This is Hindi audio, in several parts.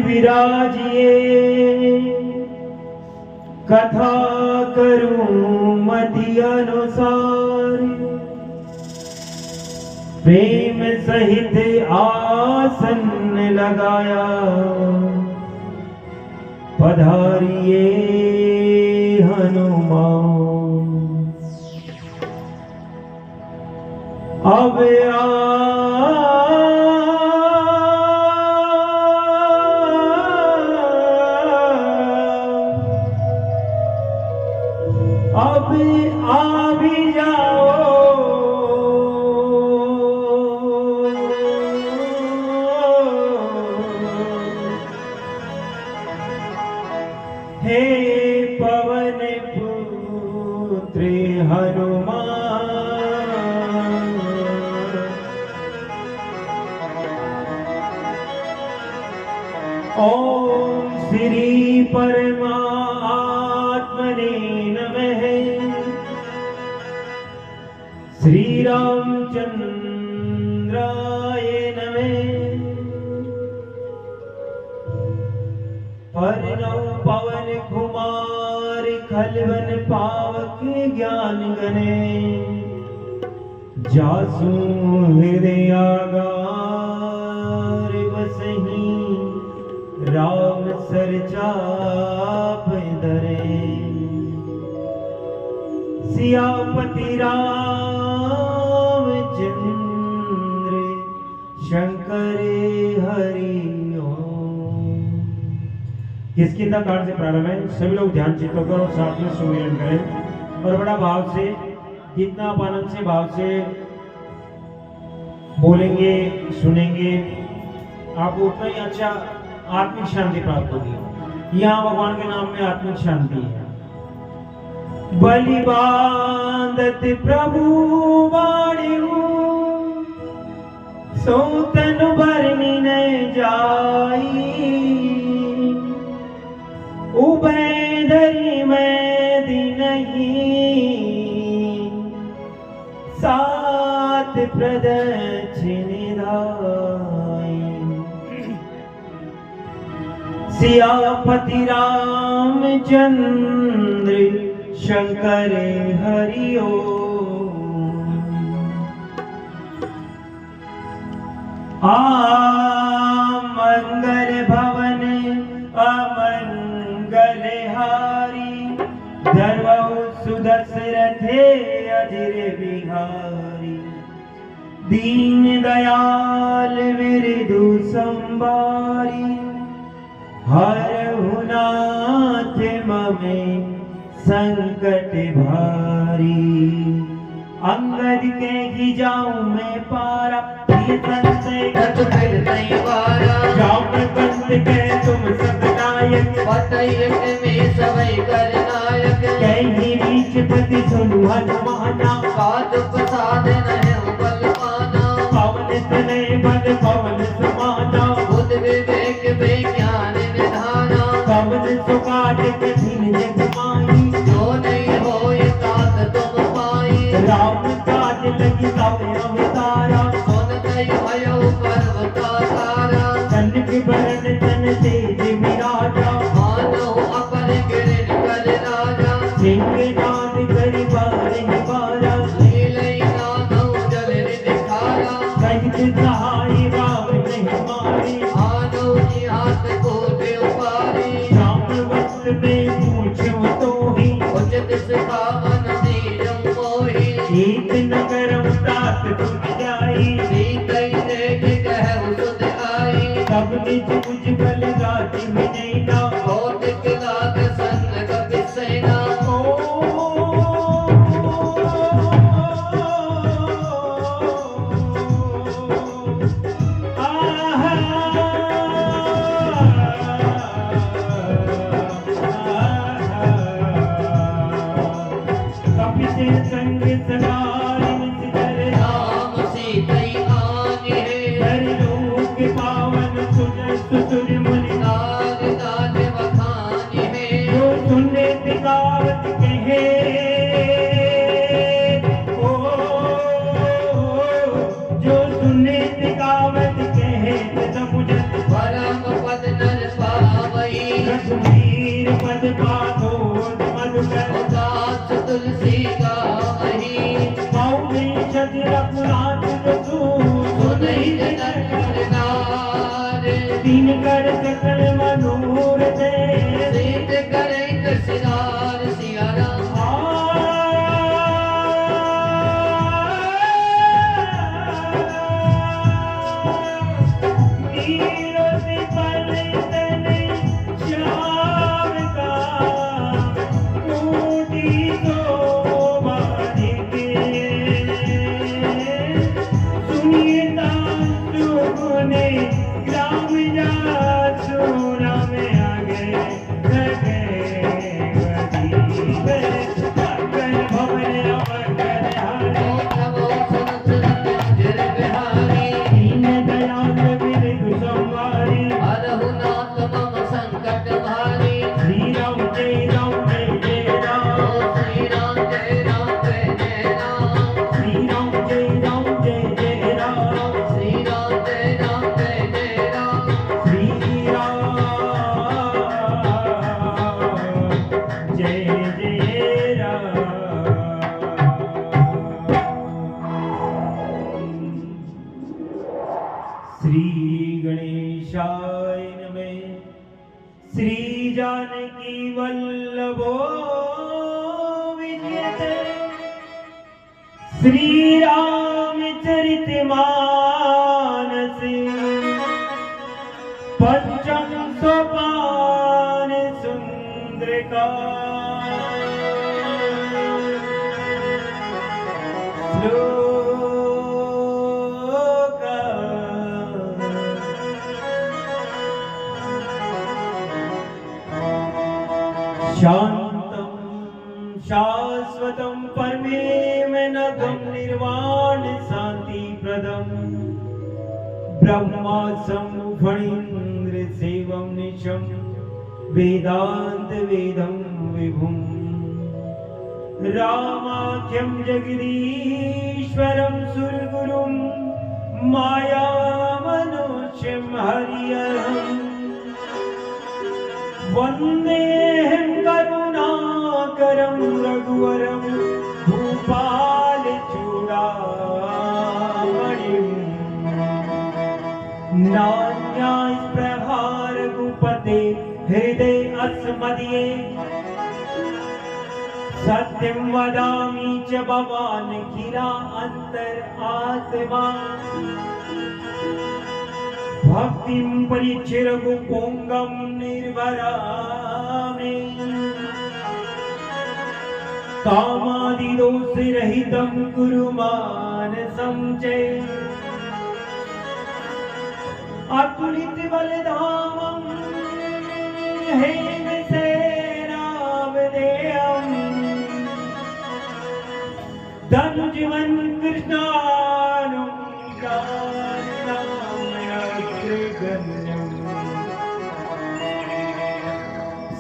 विराजिए कथा करूं मति अनुसार, प्रेम सहित आसन लगाया पधारिए हनुमान। अब आ भी जाओ, हे पवन पुत्र हनुमान। ओम श्री परमात्मने नमः। श्री रामचंद्राय नमः। हरिनौ पवन कुमार खलवन पावक ज्ञान गने, जासु हृदयागार बसहि राम सरचाप धरे। सियापति राम चंद्र शंकर हरि ओम। किसकी कांड से प्रारंभ है? सभी लोग ध्यान चित्त होकर और साथ में सुमिरन करें और बड़ा भाव से, जितना आप आनंद से भाव से बोलेंगे सुनेंगे, आपको उतना ही अच्छा आत्मिक शांति प्राप्त होगी। यहाँ भगवान के नाम में आत्मिक शांति है। बलि बांधत प्रभु बाणिहु, सो तनु बरनि न जाई। उभय धरि मैं दिनहि, सात प्रदक्षिण धाई। सियापति रामचंद्र शंकर हरि ओम। मंगल भवन अमंगल हारी, धर्मौ सुदशरथे अजिर बिहारी। दीन दयाल विरधु संबारी, हरहु नाथ ममे संकट भारी। अंगद के ही जाऊं मैं पारा, ये संशय घट फिर नहीं पारा। जाऊं मैं पंथ के तुम सब नायक, बताइए में सवै कर नायक। कहीं बीच पति सुनु हनुमाना, साध प्रसाद नहीं बल पाना। पवन तने बल पवन समाना, बुद्ध विवेक विज्ञान निधाना। पवन सुखाद कठिन जग माई, जो नहीं होए तात तुम पाई। राम काज लगी तब अवतारा, सुन गई भयो पर्वता तारा। कनक बरन तन तेज विराजा, मानो अपर गिरन कर राजा। सिंह नाद करि बारहि बारा, लीलई नादौ जल निखारा। सहित सहाय राम नहीं मारी, आनो जी हाथ को देव पारी। राम वक्त में पूछो तो ही, उचित सिखावन दीजम मोहि। एक नगरम तात तुम जाई, सीतई देख कहु सुध आई। तब निज मुझ बल राति मिलैना, भौतिक लाग संग कपि सेना। संग सवारी सिदर, राम सीतई आने। हरिलोक पावन सुन सुर मुनि, नाद नाद बखाने। जो सुने दिखावत कहे, ओ जो सुने दिखावत कहे। समुझत परम पद दिन कर सकल मनोरथ सीत करे कसिदार सिया राम श्री जानकी वल्लभो विजयते श्री रामचरित मानस पंचम सोपान सुंदरका शांतं शाश्वतं परमेवनघं निर्वाण शांतिप्रदं ब्रह्मासं फणीन्द्र सेवं निशं वेदांत वेदं विभुं रामाख्यं जगदीश्वरं सुरगुरुं माया मनुष्यं हरिहरम् वन्देऽहं करुणाकरं रघुवरं भूपालचूडामणिं नान्यास्पृहा रघुपते हृदये अस्मदीये सत्यं वदामि च भवान् गिरा अन्तरात्मा भक्तिं परीक्ष्य रघुपुंगं निर्भरामि कामादिदोषरहितं कुरु मानसं च अतुलित बलधामं हेम सेनावदेयं धनुजवन कृष्णानुं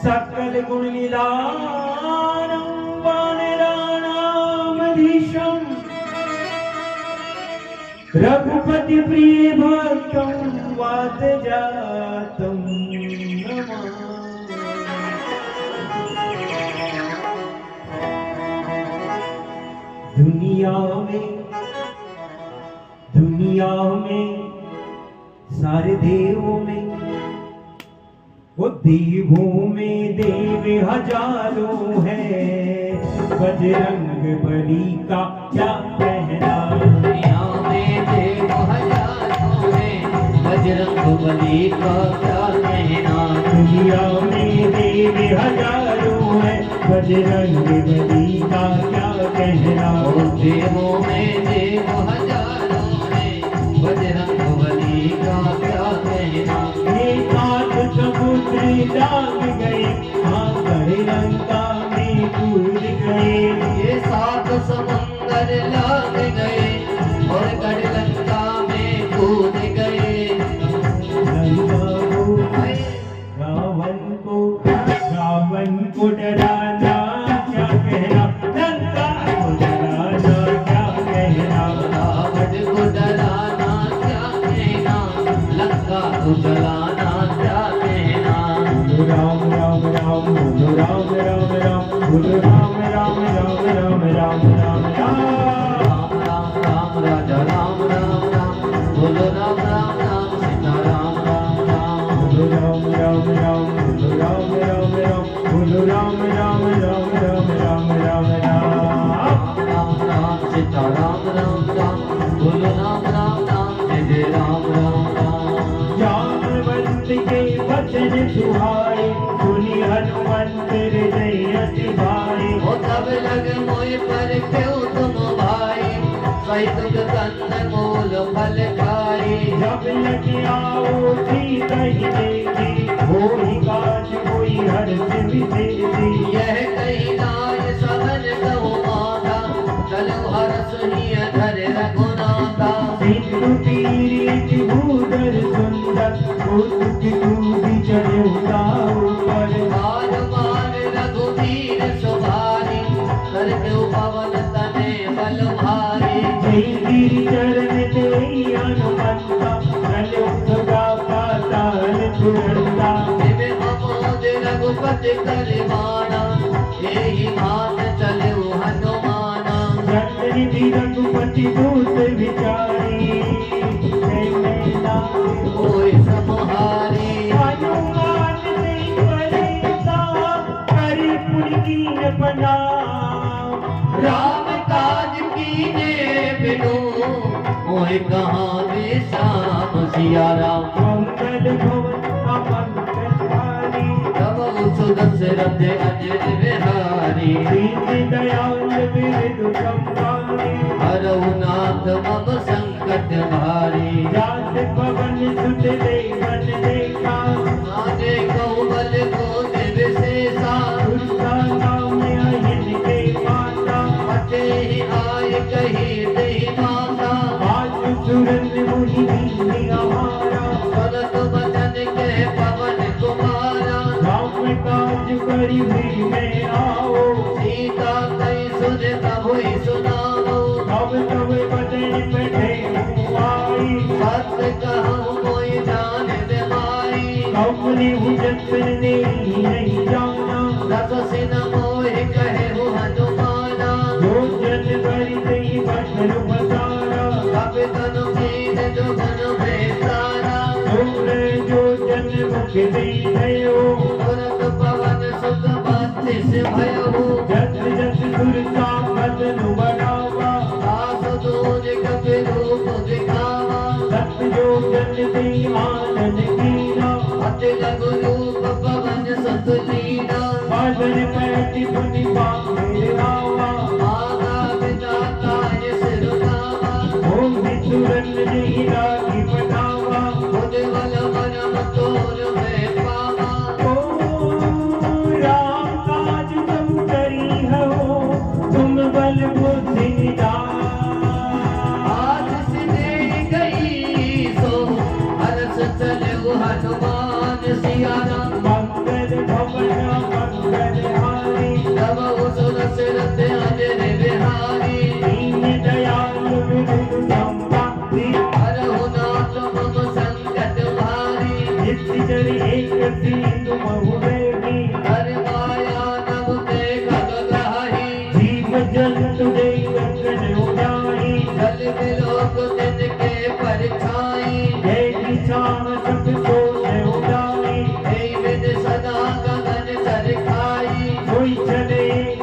सकल गुण निधानं वानराणामधीशं रघुपति प्रिय भक्तं वातजातं नमामि। दुनिया में सारे देवों में वो देवों में देव हजारों हैं बजरंग बली का क्या कहना। दुनिया में देव हजारों हैं बजरंग बली का क्या कहना। दुनिया में देव हजारों हैं बजरंग बली का क्या कहना। देवों में देव हजारों हैं बजरंग बली का क्या कहना। समुद्र जाग गए आकर लंका में कूद गए। ये 7 समुंदर लाग गए और गढ़ लंका में कूद गए। रावण को डराना क्या कहना। लंका को डराना क्या कहना। रावण को डराना क्या कहना। लंका को जलाना क्या कहना। राम राम राम राम बोलो राम राम राम बोलो राम राम राम राम राम राम राम राम राम सीता राम राम राम बोलो राम राम राम जय जय राम राम राम जामवंत के वचन सुहाए सुनी हनुमंत हृदय अति भाए ओ तब लग मोय पर क्यों तुम भाई सही दुख कंद मूल फल खाई जब लग आओ सीता ही देखी होई काज कोई हर्ष विशेषी यह कही नाय सहन कहु माता चलो हरस ही धर रघुनाथा सिंधु तीरी भूधर सुंदर कौतुक दूधी चढ़े ऊपर बार बार रघुवीर सुभारी करके पवन तने बल भारी जय गिरि चरण देई हनुमंता चलो सदा पाताल तुरंता जिवे अमोद रघुपति करवाना यही मान चले हनुमाना जगनिधि रघुपति दूत विचारी जय मैना कोई समहारी हनुमान से परेता करी पुरकीन बना राम काज कीने बिनु मोहि कहाँ विश्राम सिया राम मंगल भवन अमंगलहारी तब सुदशरथ अजर बिहारी दीन दयाल बिरधु संभारी हरहु नाथ मम संकट भारी जात पवन सुत देवन देखा आने कौवल को विशेषा उसका नाम अहिन के माता अते ही आय कही देहि माता आज सुरन मुनि दीन हमारा भरत बचन के पवन कुमारा राम काज करी भीड़ में आओ सीता कई सुन प्रभु सुनाओ तब तब बदन बैठे आई सत्य कहूँ मोहि जान दे माई अपने हुजन नहीं जाना दस सिन मोहि कहे हो हनुमाना जो जन करी तई बदन बसारा कपि तनु कीन जो बन में सारा तुमने जो जन मुख दे भयो तुरंत पवन सुत बत्तीस भयो जस जस सुरता बदन बनावा दास दूज कपि रूप दिखावा सत्य जो जन दे आनंद कीना अति लघु रूप पवन सत लीना बादल पैति पुनि बांधे आवा माता पिता ताय सिरुनावा ओम विसुरन नहीं रागी बनावा उज्ज्वल मन मतोर में पावा ओ राम काज तुम करी हो तुम बल बुद्धि निधान आज सिने गई सो हरस चले हनुमान सिया राम मंगल भवन मंगल हारी तब सुदशरथ अजर बिहारी दीन दयाल विरधु संभारी हरहु नाथ मम संकट भारी निश्चर एक सिंधु बहुवेगी हर माया नभ ते खग ग्राही जीव जंतु देखन उड़ाई जल विलोक तिनके परछाई जय किसान सब सोच उड़ाई हे विद सदा गगन सरखाई कोई चले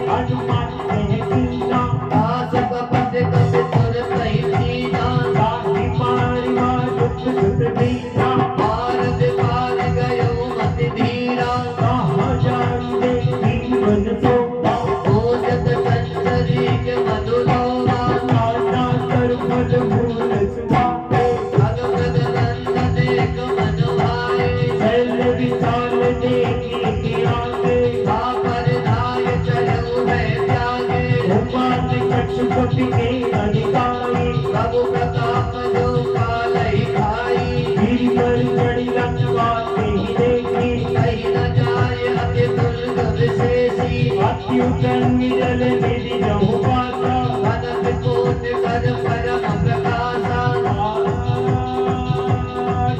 हनुमान कह कीना दास कपट कपि तुर कही दीना साथी मारी दुख सुत दीना भारत पार गयो मति धीरा कहाँ जाई दे जीवन सोता भोजत संचरी के मधुलोवा नाना कर फल फूल सुहाए भग भग नंदन एक मन भाए शैल विशाल देखी आगे पर धाय चलो है त्यागे उपान कक्षपति के अधिकारी प्रभु प्रताप जो कालहि खाई गिर पर चढ़ी लंका ही देखी कहीं न जाय अति दुर्ग विशेषी अत्युतन जल निधि जहु पासा अनंत कोट कर परम प्रकाशा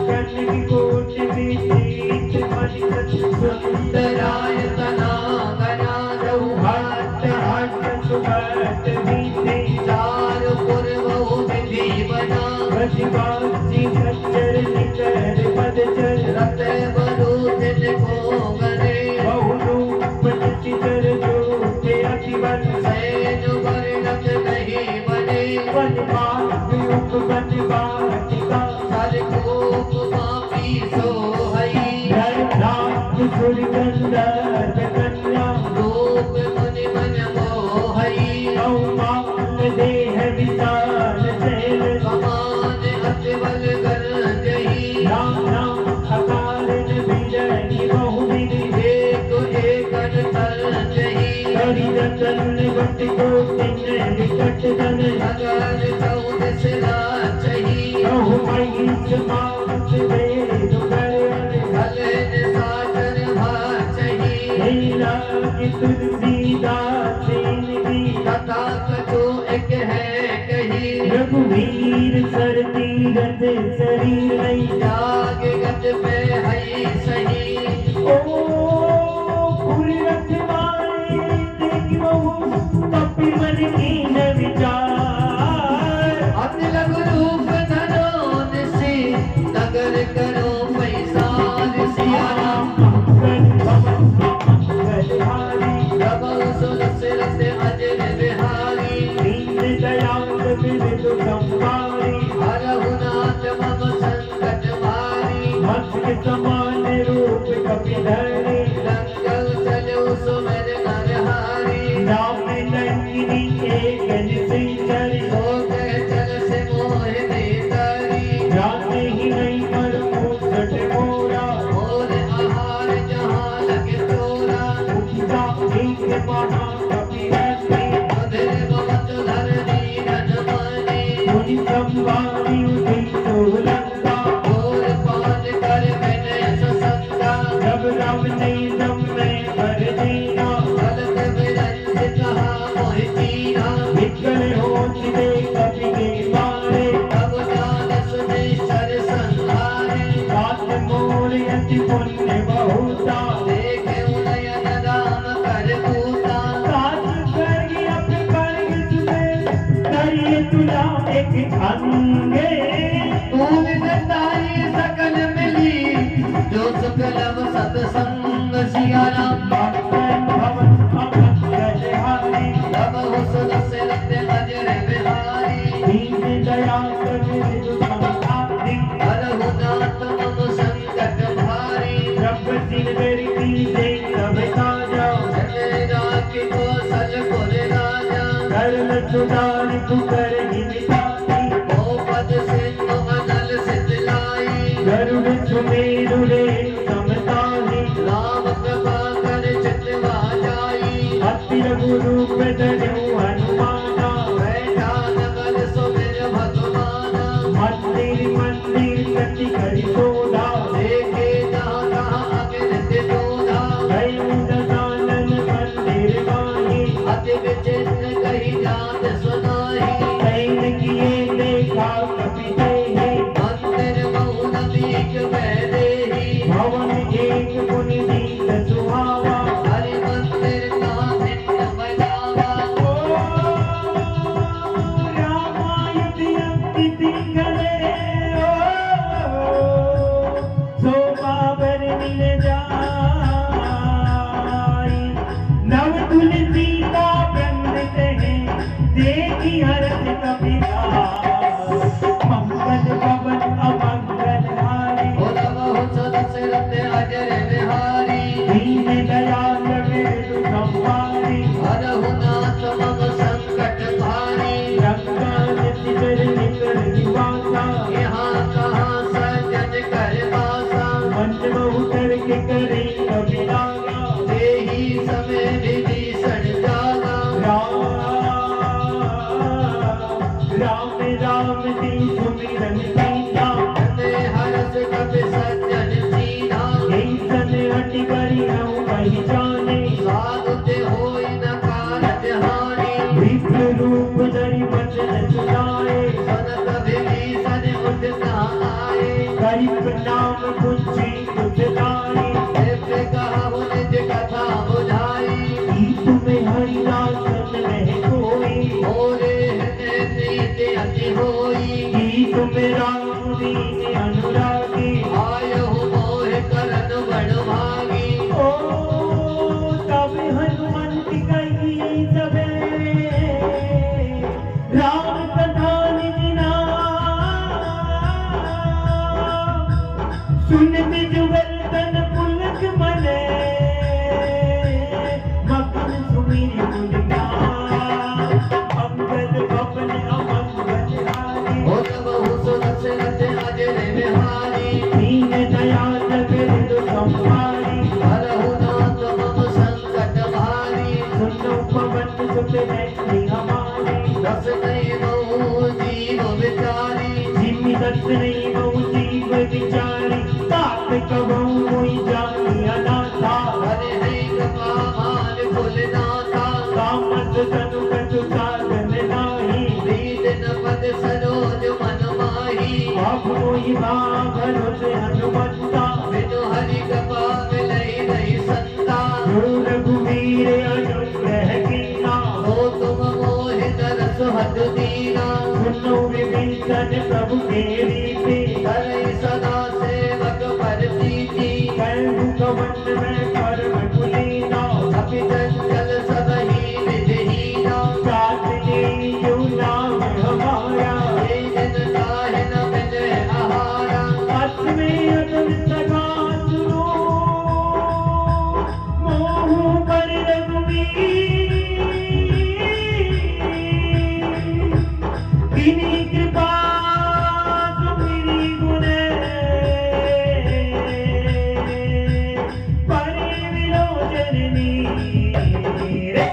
कर्ण की कोट विदित मणि सुंदराय तना गना हट हट सुभट बीते चार पूर्व विधि बना प्रतिभासी सच्चर निकर पदचर रत बरूद रूप बन बाटिका सरकूप मापी सोहई रात सुर गंधर्व कन्या रूप मुनि मन मोहई कौमाल देह विशाल शैल समान अतिबल गरजई राम राम अकारण विजयी बहुविधि एक एकन तरजई करि जतन बट को तिन विकट जन अगर चौदस लाचही कहु महिष मास वेद करन भलन साचर भाचही लीला की तुलसीदास इनकी कथा कथो एक है कही रघुवीर सर तीरथ शरीर नहीं जाग गत पे हई सही ओ पूरी रखवारे देखो कपि मन की न विचार अति लघु रूप धरो निसी नगर करो पैसार सिया मंगल भवन मंगलहारी प्रभु सुरसिरत अजर बिहारी दीन दयाल विविध संहारी हरहु नाथ मम संकट भारी मत्स्य समान रूप कपिधरे लंगल चलो सुमेर नरहारी राम लंकिनी एक निश्चरी हो गए जल से मोह नेतरी जाते ही नहीं पर मुसट मोरा और आहार जहाँ लगे चोरा उठा एक महा कपिधरे अधर भवत धरनी धनमानी मुनि संवारी उठी सोलंका और पान कर विनय ससंगा जब राम ने दम में कर दीना फलत विरंज कहा मोह चीना निकल होत दे कपि के मारे तब जान सुने शर संहारे सात मोर अति पुण्य बहुता देखे उदयन राम कर पूता सात स्वर्ग अप करग सुबे करिए तुला एक अंगे तूल दताई सकल मिली जो सुकलम सतसंग सिया राम भक्तन भवन मंगलहारी तब हुसन सिरत अजर बिहारी दीन दयाल विविध संहारी हरहु नाथ मम संकट भारी रब सिर मेरी दे सब ताजा जय राखी कौशल पुर राजा करन सुधार कुकर हिमिताती गोपद सिंधु मनल सितलाई गरुड़ सुमेरु रे समताही राम कृपा कर चितवा जाई अति रघु रूप धरऊ हनुमाना बैठा नगल सुमिर भगवाना मंदिर मंदिर सती करि सोधा देखे जहाँ तहाँ अगिनत जोधा कई दसानन मंदिर माही अति विचित्र कही जात सुनाही सैन किए देखा कपि देहि मंदिर बहु नदीक बैदेही भवन एक मुनि दीन सुहावा हरि मंदिर का नित्य बजावा रामायण अंकित करे सो बाबर मिल जाई नव तुलसी का वृंद कहे देखी हरत कपिदास मंगल भवन अमंगल हारी बहु सुरसिरत अजर बिहारी दीन दयाल विविध संहारी हरहु नाथ मम संकट भारी रंगा नितर निकर निवासा यहाँ कहाँ सज्जन कर वासा मन बहु करके करे कपिलागा देही समय विभीषण जागा राम राम दी सुमिरन कीना हृदय हरस कपि सज्जन सीना ऐसन हट करी हूँ कही जाने साधुते होई न कारज हानि विप्र रूप धरि वचन सुनाए सनत विभीषण उठता आए करिप नाम कुंची कुछ नारी दिव्य कहा निज कथा बुझाई हमारी हरहु नाथ मम संकट भारी सुनो पवन सुत नैनी हमारी दस नहीं बहु जीव विचारी जिम्मी दस नहीं बहु जीव विचारी तात कबहू कोई जानी अनाथा हरे हरि कृपा मान भुलनाथा कामत तनु कछु साधन नाही दीन पद सरोज मन माही आप कोई भरोसे हनुमंता बिनु हरि कृपा मिलई नहीं संता जो रघुवीर अनुग्रह कीना हो तुम मोहि तरस हत दीना सुनो विभीषण प्रभु के रीति करई सदा सेवक पर प्रीति कैलु कवन में परम कुलीना अभी चंचल सबही विधिहीना साथ ली जो नाम हमारा हे जन ताहि न मिले आहारा अस्में अतुल सगा सुनो मोहु पर रघुवीर किन्हीं कृपा सुमिरी गुणे परे विलोचन नीरे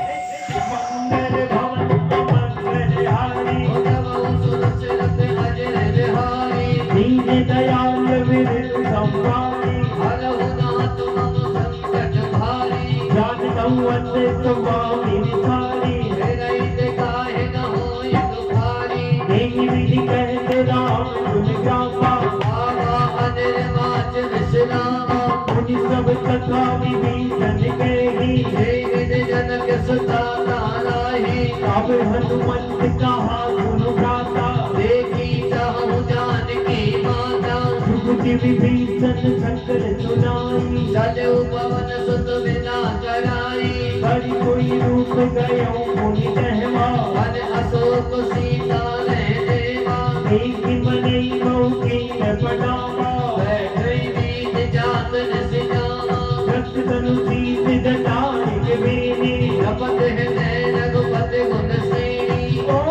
मंगल भवन अमंगल हारी उद्धव सुरसिरत अजर बिहारी दीन दयाल विरल संवारी हरहु नाथ मम संकट भारी जानतौ अस स्वामी विचारी हेरई काहे न होय दुखारी देहि विधि कहते राम गुण गावा बाबा अनिर्वाच विश्रामा मुनि सब कथा विभीषण कही हे विधि जनक सुता ताराही अब हनुमंत कहा सुनु भ्राता देखी चाहु जानकी माता जुगति विभीषण सकल सुनाई सजौ पवन सुत बिना कराई हरि कोई रूप गयो मुनि कहवा वन अशोक सीता ने देवा एक मनई बहु की न पटावा बैठई बीज जातन सिजावा रक्त तनु सीत जटारिक बेनी जपत हृदय रघुपति गुण श्रेणी ओ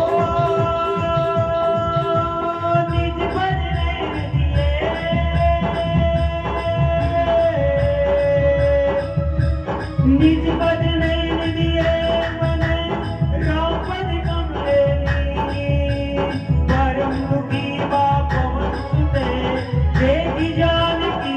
निज पर नैन दिए निज पद नैन दिए मन रापद कमले परम दुखी बाप सुते देखी जानकी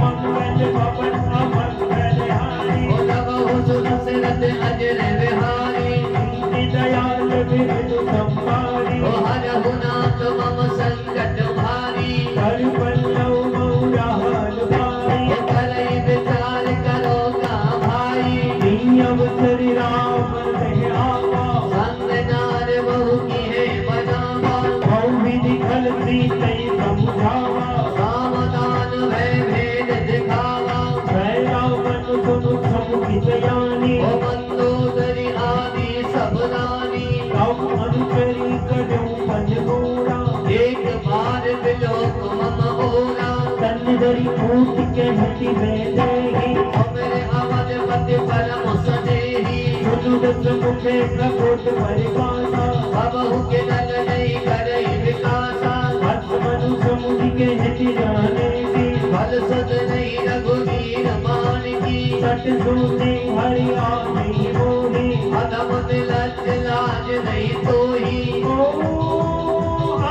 मंगल भवन अमंगल हारी उद्धव सुरसिरत अजर बिहारी दीन दयाल विरल संवारी हरहु नाथ मम संकट भारी कर पल्लव मौराहल भारी करई विचार करो का भाई दी अवसर राम लह आवा संग नार बहु की है बनावा भौ विधि खल सीते समझावा सावधान भय भेद दिखावा जय रावण सुनु समुखि सयानी ओ मंदोदरी आदि सब रानी तब अनुचरी करो पन गोरा एक बार विलोक मम ओरा तन धरि कूट के हति में देहि मेरे अवध पति परम सनेही सुनु दस मुखे प्रकोट परिवासा सबहु के नल नहीं करई विकासा हस मनु समुझ के हति जाने की फल सद नहीं रघुवीर मान की सट सोते हरि आने मोहि अधम मिलत लाज नहीं तोही ओ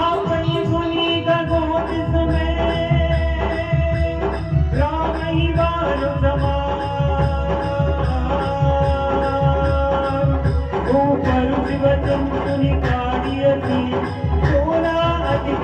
आपनी गुनी गगोत समय राम ही बाल समान ऊपर शिवतम सुनि कारियति सोला अधिक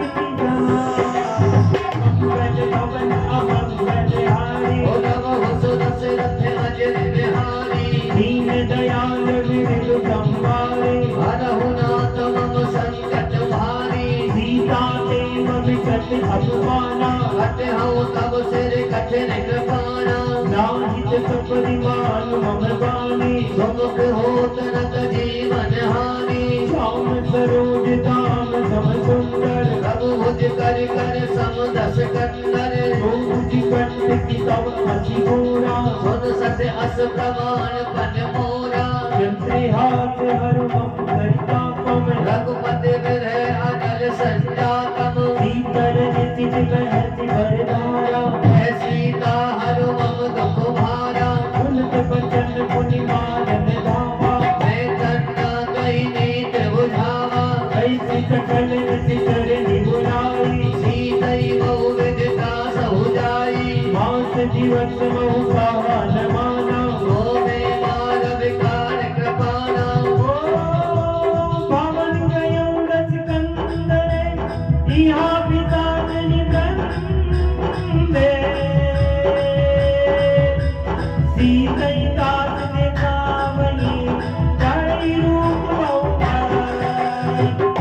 मंगल भवन अमंगल हारी उद्धव सुरसिरत अजर बिहारी दीन दयाल विरल संवारी हरहु नाथ मम संकट भारी सीता देव विकट अगवाना हटहु तब सिर कठिन कृपाणा नाहित सपरिवार मम बानी सुमुख होत नत जीवन हानि श्याम सरोज धाम सम सुंदर प्रभुज कर कर सम दस कंदर भुज कंठ की तव अति गोरा सुन सत अस प्रमाण पन मोरा चंद्रे हाथ हर मम करिता पम रघुपति विरह अनल संजातम सीकर निज बहति भरदारा ऐसी मास दिवस बहु पावन माना होवे मार विकार कृपाना पावन गयं रस कंदरे इहा पिता जनि बंदे सीतै तात देखावई जय रूप बहु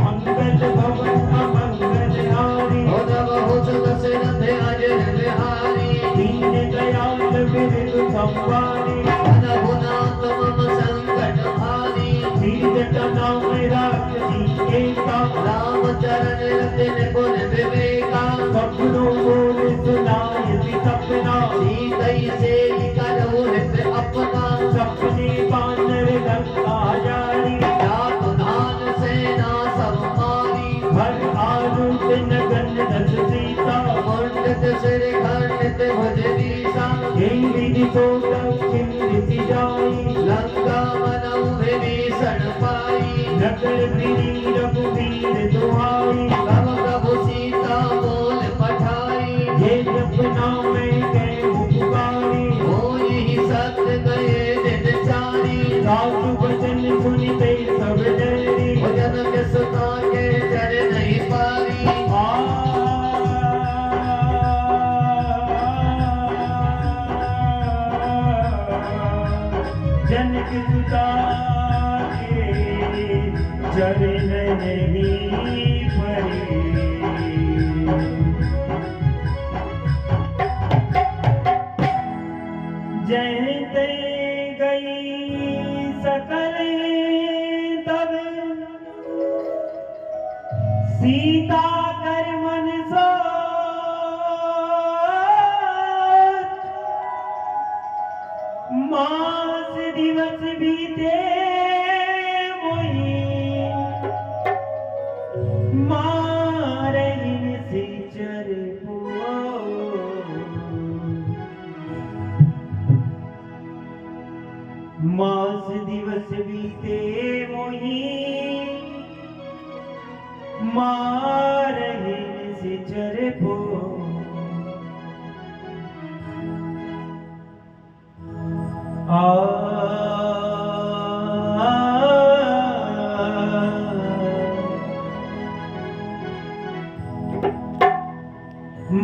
मंगल भवन अमंगल हारी उद्धव हो दशरथ अजर बिहारी दीन दयाल विरल संवारी अनहुनाथ मम संकट हारी श्रीजटा मेरा एका रामचरण रतिन पुन विवेका सपनों बोल सुनाय सपना सीतई से करहु हित अपना सपने बानर लंका जारी जात धान सेना सब मारी हर आरुत नगन दस सीता मुंडत सिर खंडित भुज दीसा हे विधि तो दक्षिण दिशि जाई लंका मनौ विभीषण पाई नगर गिरी रघुवीर दुहाई तब प्रभु सीता बोल पठाई ये जपना में गए पुकारी होई सत्य गए दिन चारी सासु वचन सुनिते सब डरी भजन के सुता के चर नहीं पारी जनक सुता के चरण नहीं परी जयते गई सकल तब सीता कर मन सो मास दिवस बीते मोही मारहिन सिचर मास दिवस बीते मोही मारहिन सिचर पो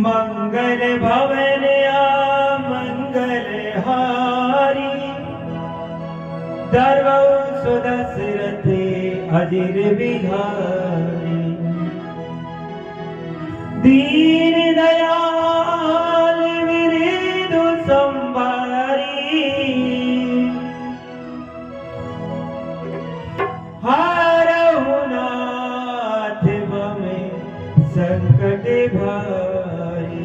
मंगल भवन मंगल हारी दरवौ सुदशरथ अजिर बिहारी दीन दयाल विरिदु संवारी हरहु नाथ बमे संकट भारी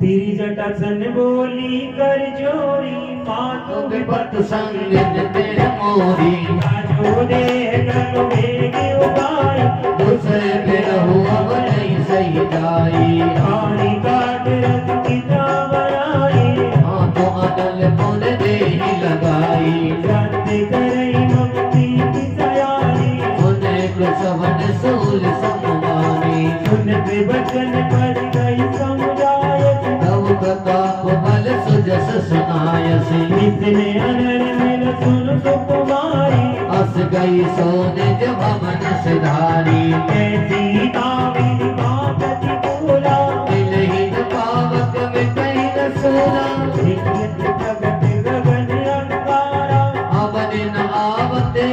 तेरी जटा सन बोली कर जोरी मातु विपत संगत तेरे मोरी जो दे कर वेग उपाय दूसरे बिरहु अब नहीं सही जाई हानि काट रथ की तावराई हाथों अनल पुन दे लगाई सत्य करई मुक्ति की सयारी सुने कृष्ण सूल सम्मानी सुनते बचन पर गई समुदाय तब प्रताप बल सुजस सुनायस इसने अनर मिल सुन सुकुमारी अस गई सोने जब मन सिधारी कैसी ताविन मापति बोला मिलहीन पावक में कहीं न सोना निकलत जगत गगन अंगारा अवन न आवते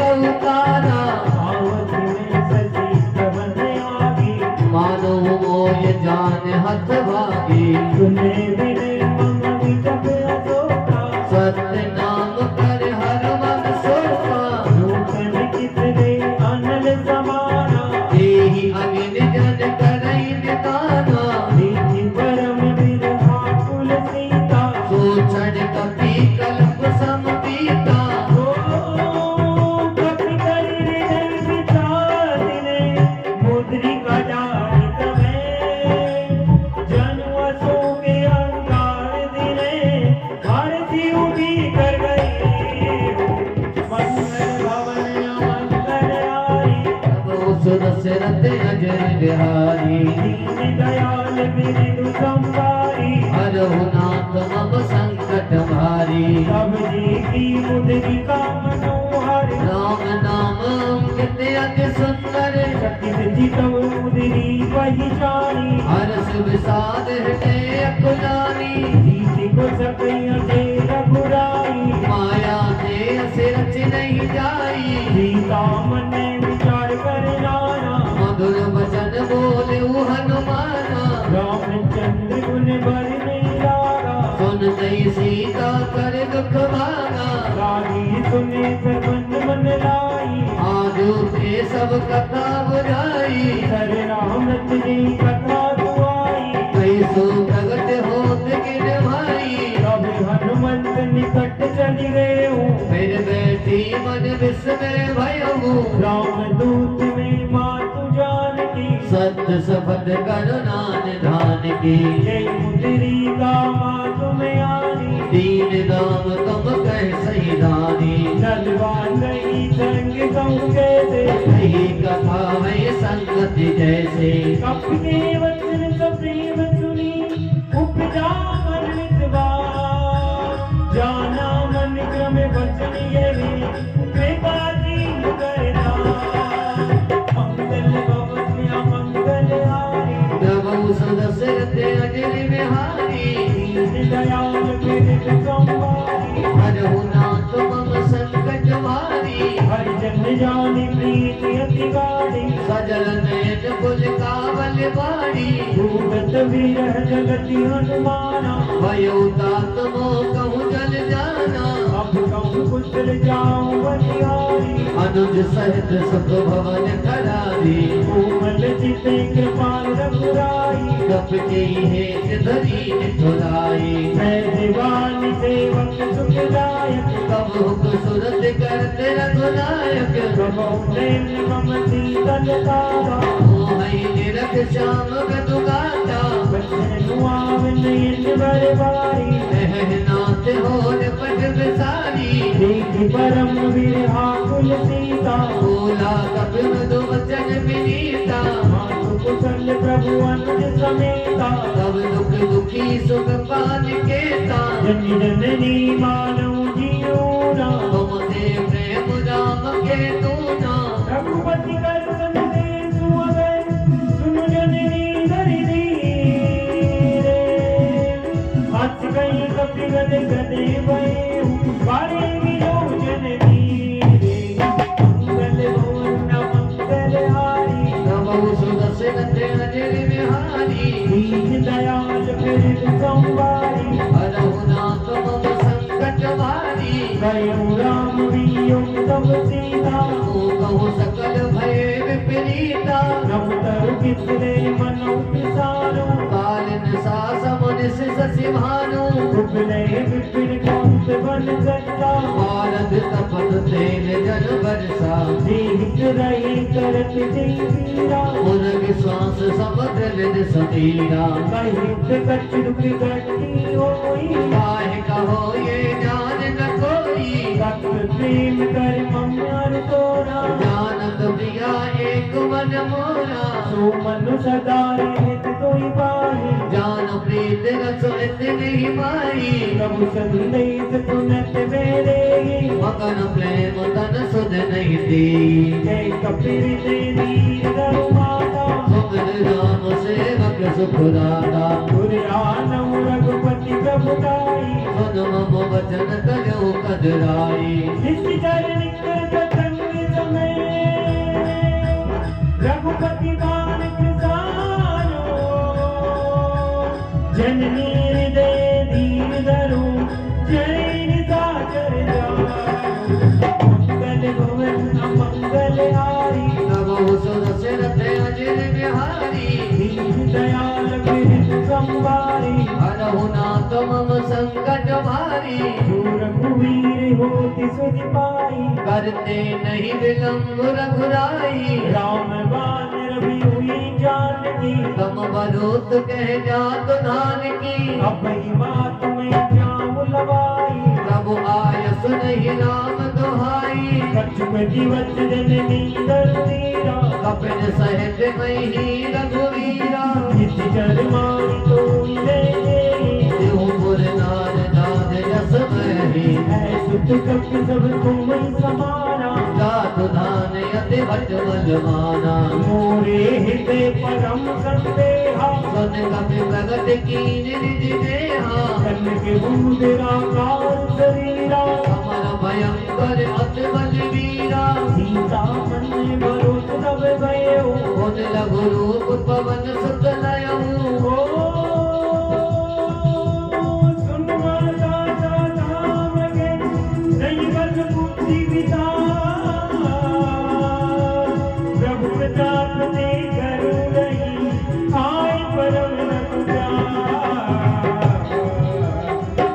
कहुकारा आवत में सजी कवन आगी मानो मोय जान हथ भागी सुने बिने मम विटप अशोका सत्य नाम कर हर मन सोपा नूतन कितने अनल समाना देहि अग्नि जन करई निदाना नीति परम बिरहा कुल सीता सोचन कपि कल्प सम पीता कपि कर हृदय विचार दिने मुद्रिका जाहि तबै जनु असो के अंगार दिने हर जीव भी कर गई मंगल भवन मंगल आरी सुर सिरत अजर बिहारी दीन दयाल बिरधु संवारी हरहु नाथ मम संकट भारी सब जी मुदरी का मनोहर राम नाम अंकित अति सुंदर सखी जी तब मुदरी वही जानी हर शुभ साध हृदय अकुलानी जीती को सकैया दे रघुराई माया से असे रच नहीं जाई सीता मन विचार कर नाना मधुर वचन बोले हनुमाना रामचंद्र गुण बर नहीं लागा सुन गई सीता कर दुख भागा राही सुने सबन मन लाई आजू के सब कथा बुझाई हर राम जी कथा दुआई कैसो प्रगट होत गिर भाई अब हनुमंत निकट चली गए फिर बैठी मन विस्मय भयऊ राम दूत में मातु जानकी सत्य सफल करुणा निधान की जय मुद्री का मातु में आनी दीन दाम कम कह सही दानी नलवान नहीं संग कहूँ कैसे यही कथा है संगति जैसे कप के वचन सब प्रेम सुनी उपजा मन विद्वान जाना मन क्रम वचन यही कृपा दीन करना मंगल भवन या मंगल हारी प्रभु सदस्य अजर बिहारी दीन दयाल बिरध संवारी हरहु नाथ मम संकट भारी हर जन जानी प्रीति अति गाढ़ी सजल नयन कुल कावल बाड़ी भूगत विरह जगति हनुमाना भयो तात मोह कहूँ जल जाना अब कहूँ कुशल जाऊँ बलिहारी अनुज सहित सुख भवन करारी कोमल चिते कृपाल रघुराई कप के हेत धरी निठुराई मैं दीवान सेवक सुखदायक कब हुक सुरत करते रघुनायक कबहु नैन मम शीतल तारा मोहई निरख श्याम गदुगाता बचन आवन नयन बरबारी नाथ हो पट विसारी देखी परम विरहाकुल सीता बोला कपिल मधु वचन विनीता मातु कुशल प्रभु अनुज समेता तब दुख दुखी सुख पान केता जन जननी मानव जीवना तुम दे प्रेम राम के तूना रघुपति कर संदे सुअगर सुनु जननी धरि धीरे हंस गई कपि गद गदे भये बारे विलोचन धीरे मंगल भवन मंगल हारी नमो सुदर्शन अजर बिहारी दीन दयाल बिरध संवारी हरहु नाथ मम संकट भारी गयो राम वियोग तब सीता तू कहु सकल भय विपरीता नभ तरु किसरे मनो पिसारो कालिन सासम निस शशि भानु उपले विपिन कौंत बन सकता भारत तपत तेल जल बरसा जीवित रही करत जीवीरा मुर्ग श्वास समुद्र विद समीरा कहित कछ दुख गति होई काहे कहो ये जान न कोई सत प्रेम कर मम्यार तोरा जानत प्रिया एक मन मोरा सो मनु सदा रहत तोई पाही जान प्रीत रस इतनी माई प्रभु संदेश सुनत मेरे मगन प्रेम तन सुध नहीं दी जय कपिल दे दीन दरु माता सुमिर राम सेवक सुख दाता दुर्यानव रघुपति प्रभुदाई सुन मम वचन करो कदराई जिस चरण कर संग समय रघुपति बाण कृसानो जननी हृदय दीन धरु जय निशाचर जानो मंगल भवन मंगल हारी नमो सुदर्शन अजर बिहारी दीन दयाल बिरध संवारी हरहु नाथ मम संकट भारी रघुवीर होति सुधि पाई करते नहीं विलंब रघुराई राम बान रवि हुई जानकी तम बरोत कह जात धान की अपनी बात में जाऊं लवाई प्रभु आयस नहीं राम दुहाई कछुपति वचन नींदर तीरा कपिल सहित मही रघुवीरा जिस जर मारी तो ले देवपुर नार दाद जस मही है सुत कप सब तुम ही समाना जातु धान यति भट बलवाना मोरे हृदय परम संदेहा सन कपि प्रगट की निज नेहा कन के बूंदेरा कार शरीरा समर भयंकर अति बलवीरा सीता मन में भरोस तब भयो उन लघु रूप पवन सुत लयऊ सुन माता धाम के नहीं बल बुद्धि पिता प्रभु प्रताप ने करू नहीं आय परम रघुजा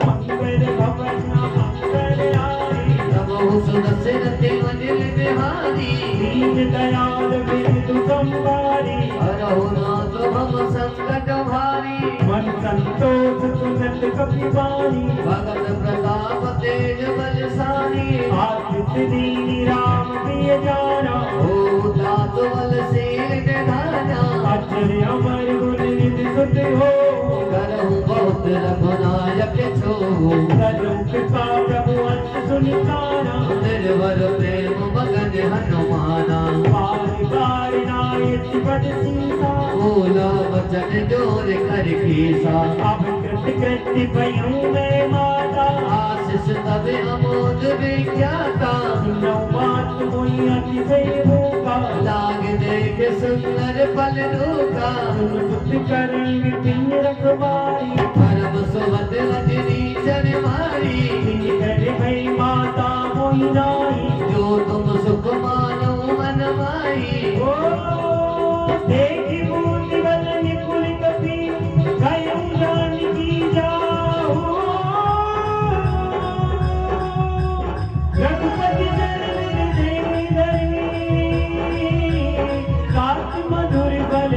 मंगल भवन मंगल आए नमो सुदर्शन देवनिल बिहारी दीन दयाल बिरदु संवारी हरहु नाथ भव संकट भारी मन संतोष सुनत कपिवाणी भगत प्रताप तेज बलशाली आदित्य दीनी राम प्रिय जाना ओ दात बल शील निधाना अचर अमर गुण निधि सुत हो करहु बहुत रघुनायक छो करो कृपा प्रभु अंत सुनिताना निर्भर प्रेम मगन हनुमाना पार पार नायक पद सीता बोला वचन जोर कर कीसा अब कृत कृत्य भयूं मैं माता आशीष तब अमोद विख्याता सुनो बात मोहि अतिशय होगा लाग देख सुंदर फल रूका सुन सुत करी विपिन रखवारी परम सुवत रजनी चर मारी निज कर भई माता मोहि नाई जो तुम सुख मानो मन माई ओ देखी बूंद बल निपुण कपि कयऊ जानकी जाहू रघुपति जन देवी धरणी काच मधुर बल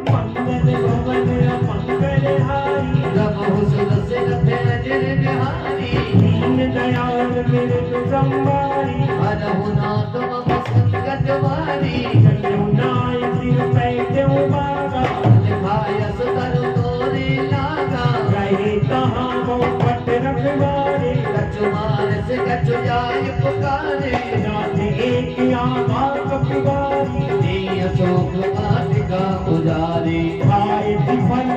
मंगल भवन मंगल हारी प्रभु सुदर्शन अजर बिहारी दीन दयाल बिरदु संवारी हरहु नाथ मम संकट वारी जमुनाय सिर पैठ्यऊ बागा भायस तरु तोरे लागा रहे कहाँ वो पट रखवारे कछु मानस कछु जाय पुकारे नाथ एक आमा कपिवारी देय शोक वाटिका उजारी भाई फल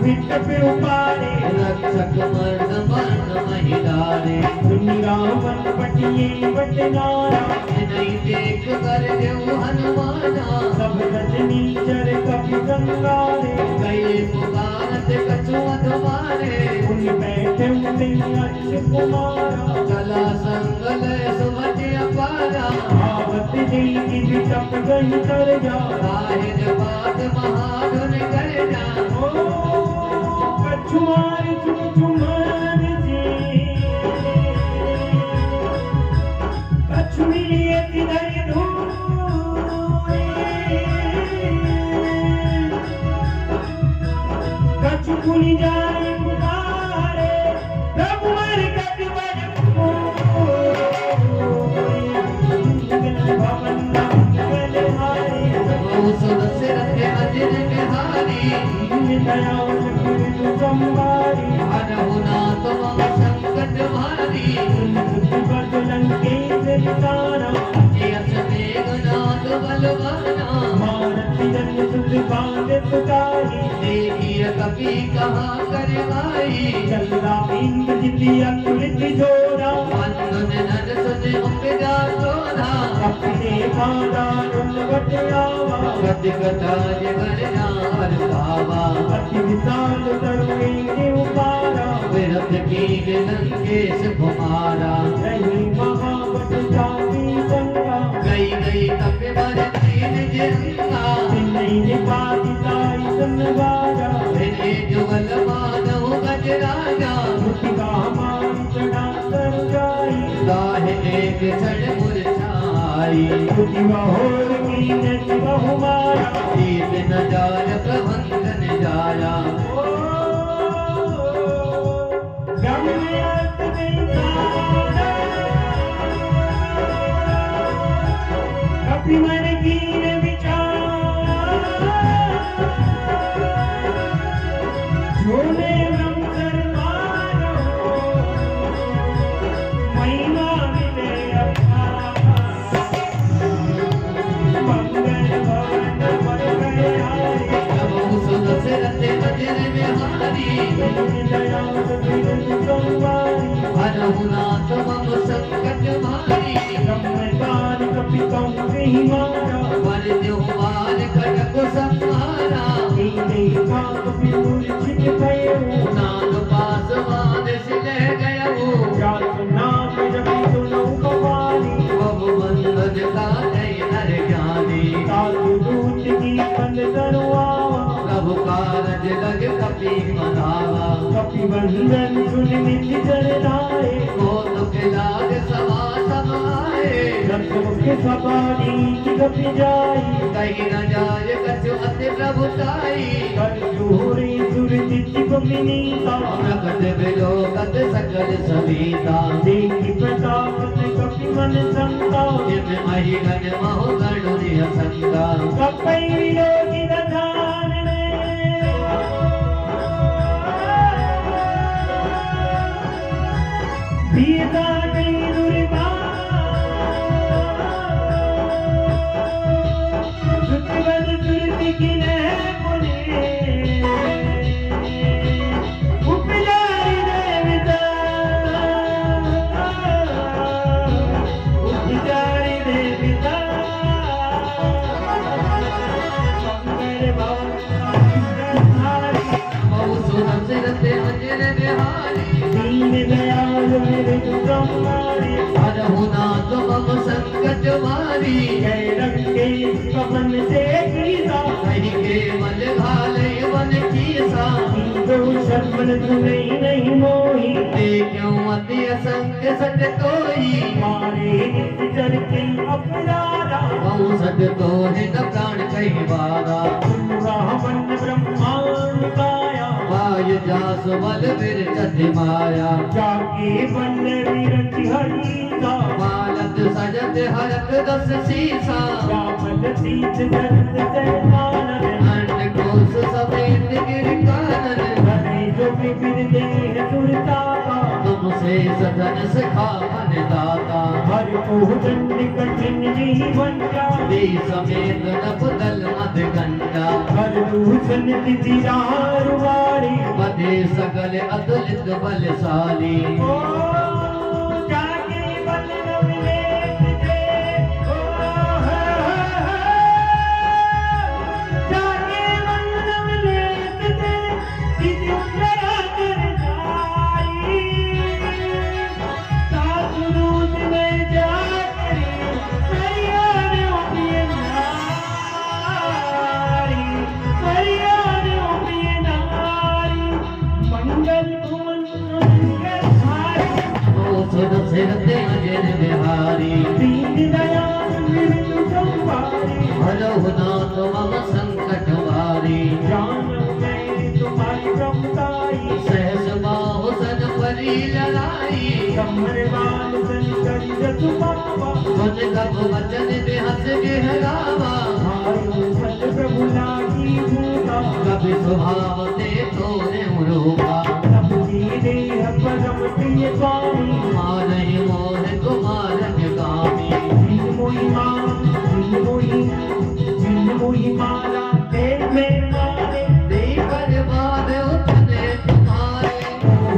विट पे उपारे रक्षक मर्द मर्द महिलारे सुनि रावण पटिए बटनारा नहीं देख कर देव हनुमाना सब रजनी चर कपि संगारे गए पुकारत कछु अधवारे उन बैठे उते अच्छ कुमारा कला संगल सुमति अपारा आवत देगी विचप गई तर जा साहिर बात महाधुन कर जा ओ कछुआर चुम चुमान जी कछु मिलिए तिधर धूए कछु पुनि जाए पुकारे प्रभु मर कट बज भवन मंगल हारे ओ सुदर्शन अजर बिहारी दीन दयाल बिरदु संवारी हरहु नाथ मम संकट भारी सुत लंकेश निताना जयस मेघनाथ बलवाना मारती जन सुत बांध पुकारी देखिए कपि कहाँ करवाई चलना इंद्र जिति अकुलित जोरा बंधन नर सुन उपजा तोरा अपने खादारुल बटयावा गति कथा जगर नार भावा अति विशाल तरुए के उपारा विरत की लंकेश कुमारा नहीं महावट जाति संगा गई गई कपि बर दीन जिंगा नहीं निपातिताई संवारा फिरे जुगल मानव गजराजा मुटिका हमारी चढ़ा कर जाई गाहे एक क्षण मुरझाई मुटिका होर की नच बहुमारा जीत न जाय प्रबंधन जाया गम्यत बेचारा कपि मन कीन विचारा देखा कभी मूर्छित गए हो नाग पासवान से ले गया वो क्या सुना जब सुनो कवाली अब बंधन का नहीं नर ज्ञानी साधु दूत की बंद दरवावा प्रभु कारज लग कपि मनावा कपि बंधन सुन निधि जरदाए कौतुक लाग सभा समाए रसमुख सवारी की कपि जाई कहीं न जाय कछु अति प्रभुताई कर चूरी सुरजित को मिनीता प्रकट विलोकत सकल सविता देखी प्रताप कपि मन संता जिम मही गण महो गणुरिय संगा कपै विलोकी दधान में भीता कई दुर्बा सुतवद सुरति की न पुने उपजाई देवता उपजाई देवता मंगल भारी बहु सुरसिरते अजर बिहारी दीन दयाल मेरे तुम्हारी हरहु नाथ मम संकट मारी जय रंगे पवन से कीसा कहीं के मल घाले वन कीसा दो शर्मन तुम्हें नहीं मोही ते क्यों अति असंग सत कोई मारे नित जर के अपराधा बहु सत तो है न प्राण कहीं बारा रावण ब्रह्मांड काया वाय जास बल विरचत माया जाके बन विरति हरीसा मालत सजत हरत दस सीसा रावण सीत जगत जयमानन अंड कोश समेत गिर कानन हरे जो विपिन देह सुरतापा तुमसे सदन सखावन दाता हर को दंड कठिन जीवन का दे समेत नपदल मद गंडा हर दूषण तिथि वारी बधे सकल अतुलित बलशाली ओ जाके बल नवलेत दे ओ जाके बल नवलेत दे जिति उतरा कर जाई सासुरूद में जाकर परियार उपिय नारी परियार उपिय नारी मंगल भुवन मंगल हारी ओ सुर सिरते अजर बिहारी दीन दयाल मृत्यु संवारी हरहु नाथ मम संकट वारी जानू मैं तुम्हारी प्रभुताई सहस बाहु सन परी लड़ाई कमरवाल संकर जसु पावा सुन कब वचन बेहस गहरावा आयु सत प्रभु लागी भूता कभी स्वभाव ते तोरे रूपा सबकी देह परम प्रिय स्वामी मारहि मोह कुमार गामी जिन मोही माला तेल में मारे दे पर बाद उठने तुम्हारे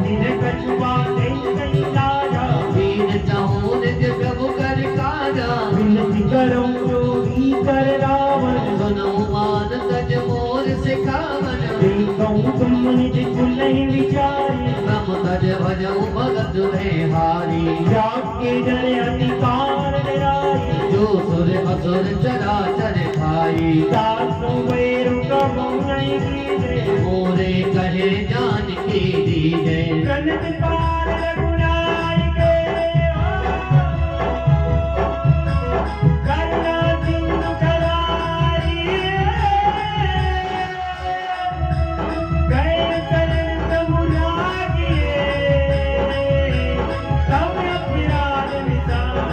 दिन कछुआ तेल कहीं लाया दीन चाहूं निज प्रभु कर काजा विनती करो जो भी कर रावण सुनो मान तज मोर सिखावन देखो तुम निज कुल नहीं विचारी ब्रह्म तज भजऊ भगत रे हारी जाके जन अधिकार निराई जो सुर असुर चराचर खाई सासु वैरु कबू नहीं कीजे मोरे कहे जान की दीजे कनक पार रघुनाई के करुणा सिंधु करारी गए चरण प्रभु लागिए तब अभिराज विचार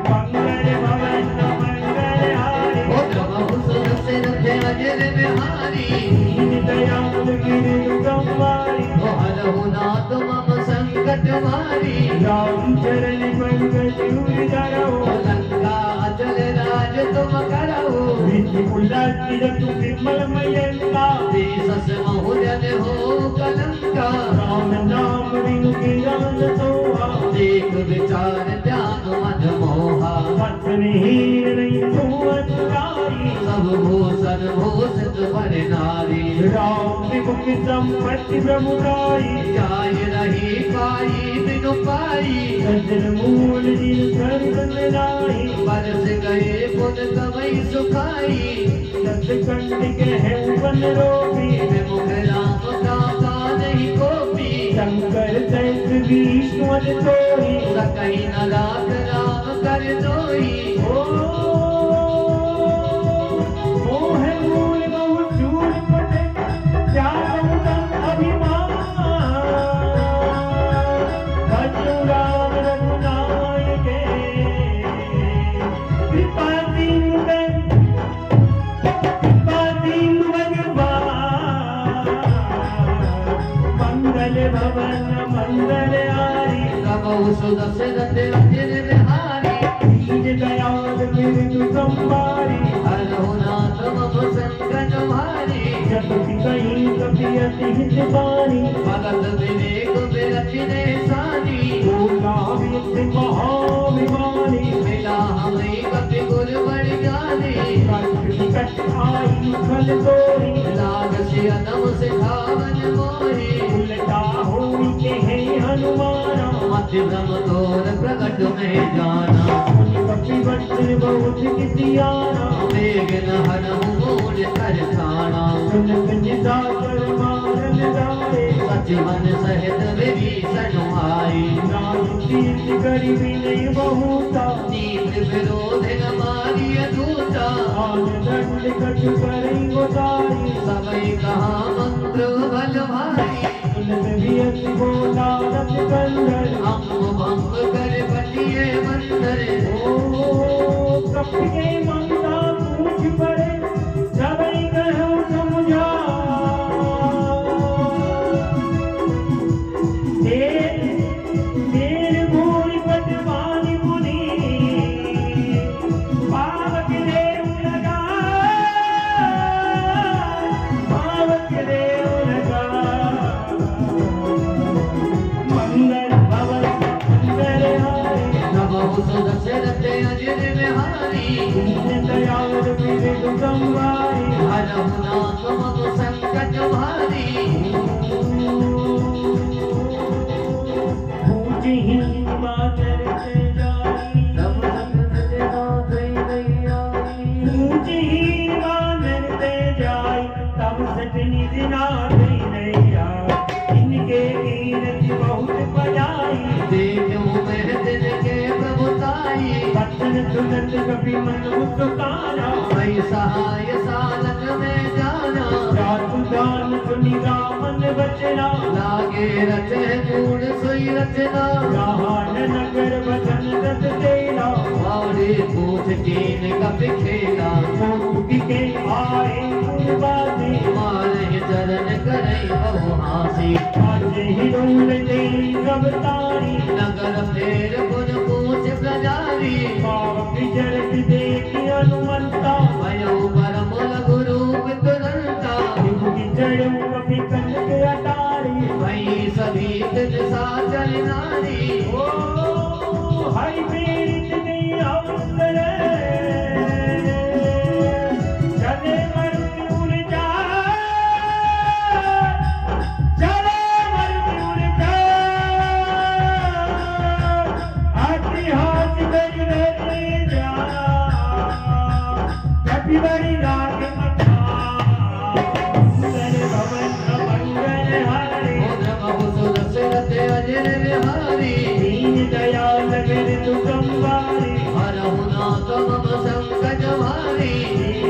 मंगल भवन मंगल हारी पुत्र बहु सुर सिर थे अजर बिहारी दीन दयाल गिरि गंवारी हरहु नाथ मम संकट मारी राम चरण पंकज उदरो लंका अचल राज तुम करहु विधि उल्लासित तु विमल मयंका देशस बहुजन हो कलंका राम नाम बिनु गिरन सोहा देख विचार त्याग मध मोहा वचन हीन नहीं सुअतारी सब भूषण भूषित पर नारी राम विमुख संपत्ति प्रमुखाई जाय रही पाई बिनु पाई सज्जन मूल जिन सर्व मिलाई बरस गए पुन कवई सुखाई दस कंठ के हैं वन रोगी विमुख राम का नहीं कोपी शंकर सहित विष्णु तोरी सकई न लाख राम कर दोई मोह मूल बहु चूल पटे त्यागम तम अभिमान भजो राम रघुनायके कृपा दीन भगवान मंगल भवन मंगल आरी कबहु सुदशरथ अजिर बिहारी दीन दयाल बिरदु संभारी हरहु नाथ मम संकट भारी जपति कहीं कपि अति हित बानी भगत विवेक विरचिने सानी बोला विद महाभिमानी मिला हमें कपि गुर बड़ ज्ञानी कट आई फल तोरी लाग से अदम सिखावन मोही उलटा होई के है हनुमाना मति भ्रम तोर प्रकट में जाना कपि वचन बहुत किसियाना वेग न हरहु मूल कर खाना सुनत निदा कर मारन जाए सचिवन सहित विभीषण आई नाम तीर्थ करी विनय बहुता नीत विरोध न मारी अधूता आन दंड कछु करै गोदारी सबई कहा मंत्र बल भारी सुनत वियति बोला रथ कंदर अम्ब भंग कर पटिए मंदर ओ कपि के ममता पूछ पड़े सबई कहु समझा तेर भूल पटवानी मुनि पावक देव लगा पावक देव लगा मंगल भवन मंगल हारी नभहु सुदशरथ अजिर बिहारी दीन दयाल बिरदु संभारी हरहु नाथ मम संकट भारी पूजहीन मातर से जाई तब सतन जना थई नहीं आई पूजहीन मातर से जाई तब सटनी दिना थई नैया इनके कीरत बहुत बजाई देखूं मैं दिन के प्रभुताई बचन सुनत कभी मन उत्तारा भई सहाय सालक में जाना जातु दान सुनि रामन बचना लागे रचे कूड़ सोई रचना जहान नगर बचन रत तेरा बावड़े पूछ कीन कपि खेला मोती के आए कुर्बानी मारे चरण करई बहु हासी आज ही डोल दे गवतारी नगर फेर पुन पूछ प्रजारी पाप जरत देखी हनुमंता भयो परम लघु रूप तुरंता युगी जड़ों कभी कनक अटारी भई सभी तिन साचर नारी ओ हरि पीड़ित नहीं अवसर चले मरुति उड़ जा चले मरुति उड़ जा इतिहास कर जा कभी बड़ी राग मथा मंगल भवन मंगल हारी प्रभु सुदशरथ अजिर बिहारी दीन दयाल बिरदु संभारी हरहु नाथ मम संकट भारी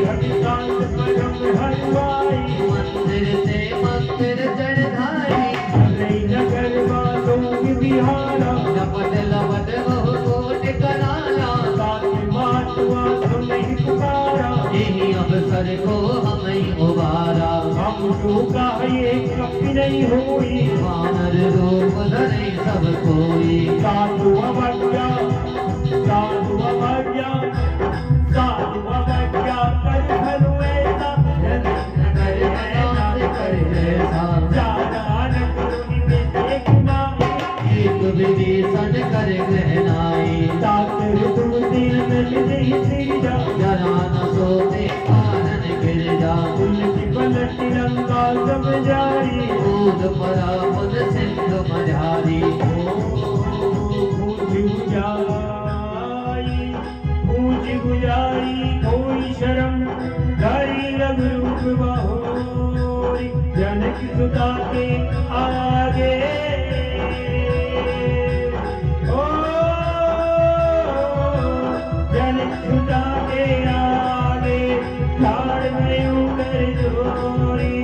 हरिकांत परम हरवाई मंदिर से मंदिर चढ़ाई हरै नगर वालों की बिहारा लपट लपट बहु कोट कराला साथ मातुआ सुनहि पुकारा यही अवसर को हमें उबारा हम का ये कपि नहीं होई वानर रूप धरे सब कोई साधु अवज्ञा साधु अवज्ञा साधु अवज्ञा कर फल ऐसा नगर अनाथ कर ऐसा जान करुणी में देख मांगे एक विभीषण कर ग्रहणाई सातर दूती नल दे सिरजा जरा न सोते आन रूप बहोरी जनक सुता के आगे ओ जनक सुता के आगे ठाड़ गयूं कर जोरी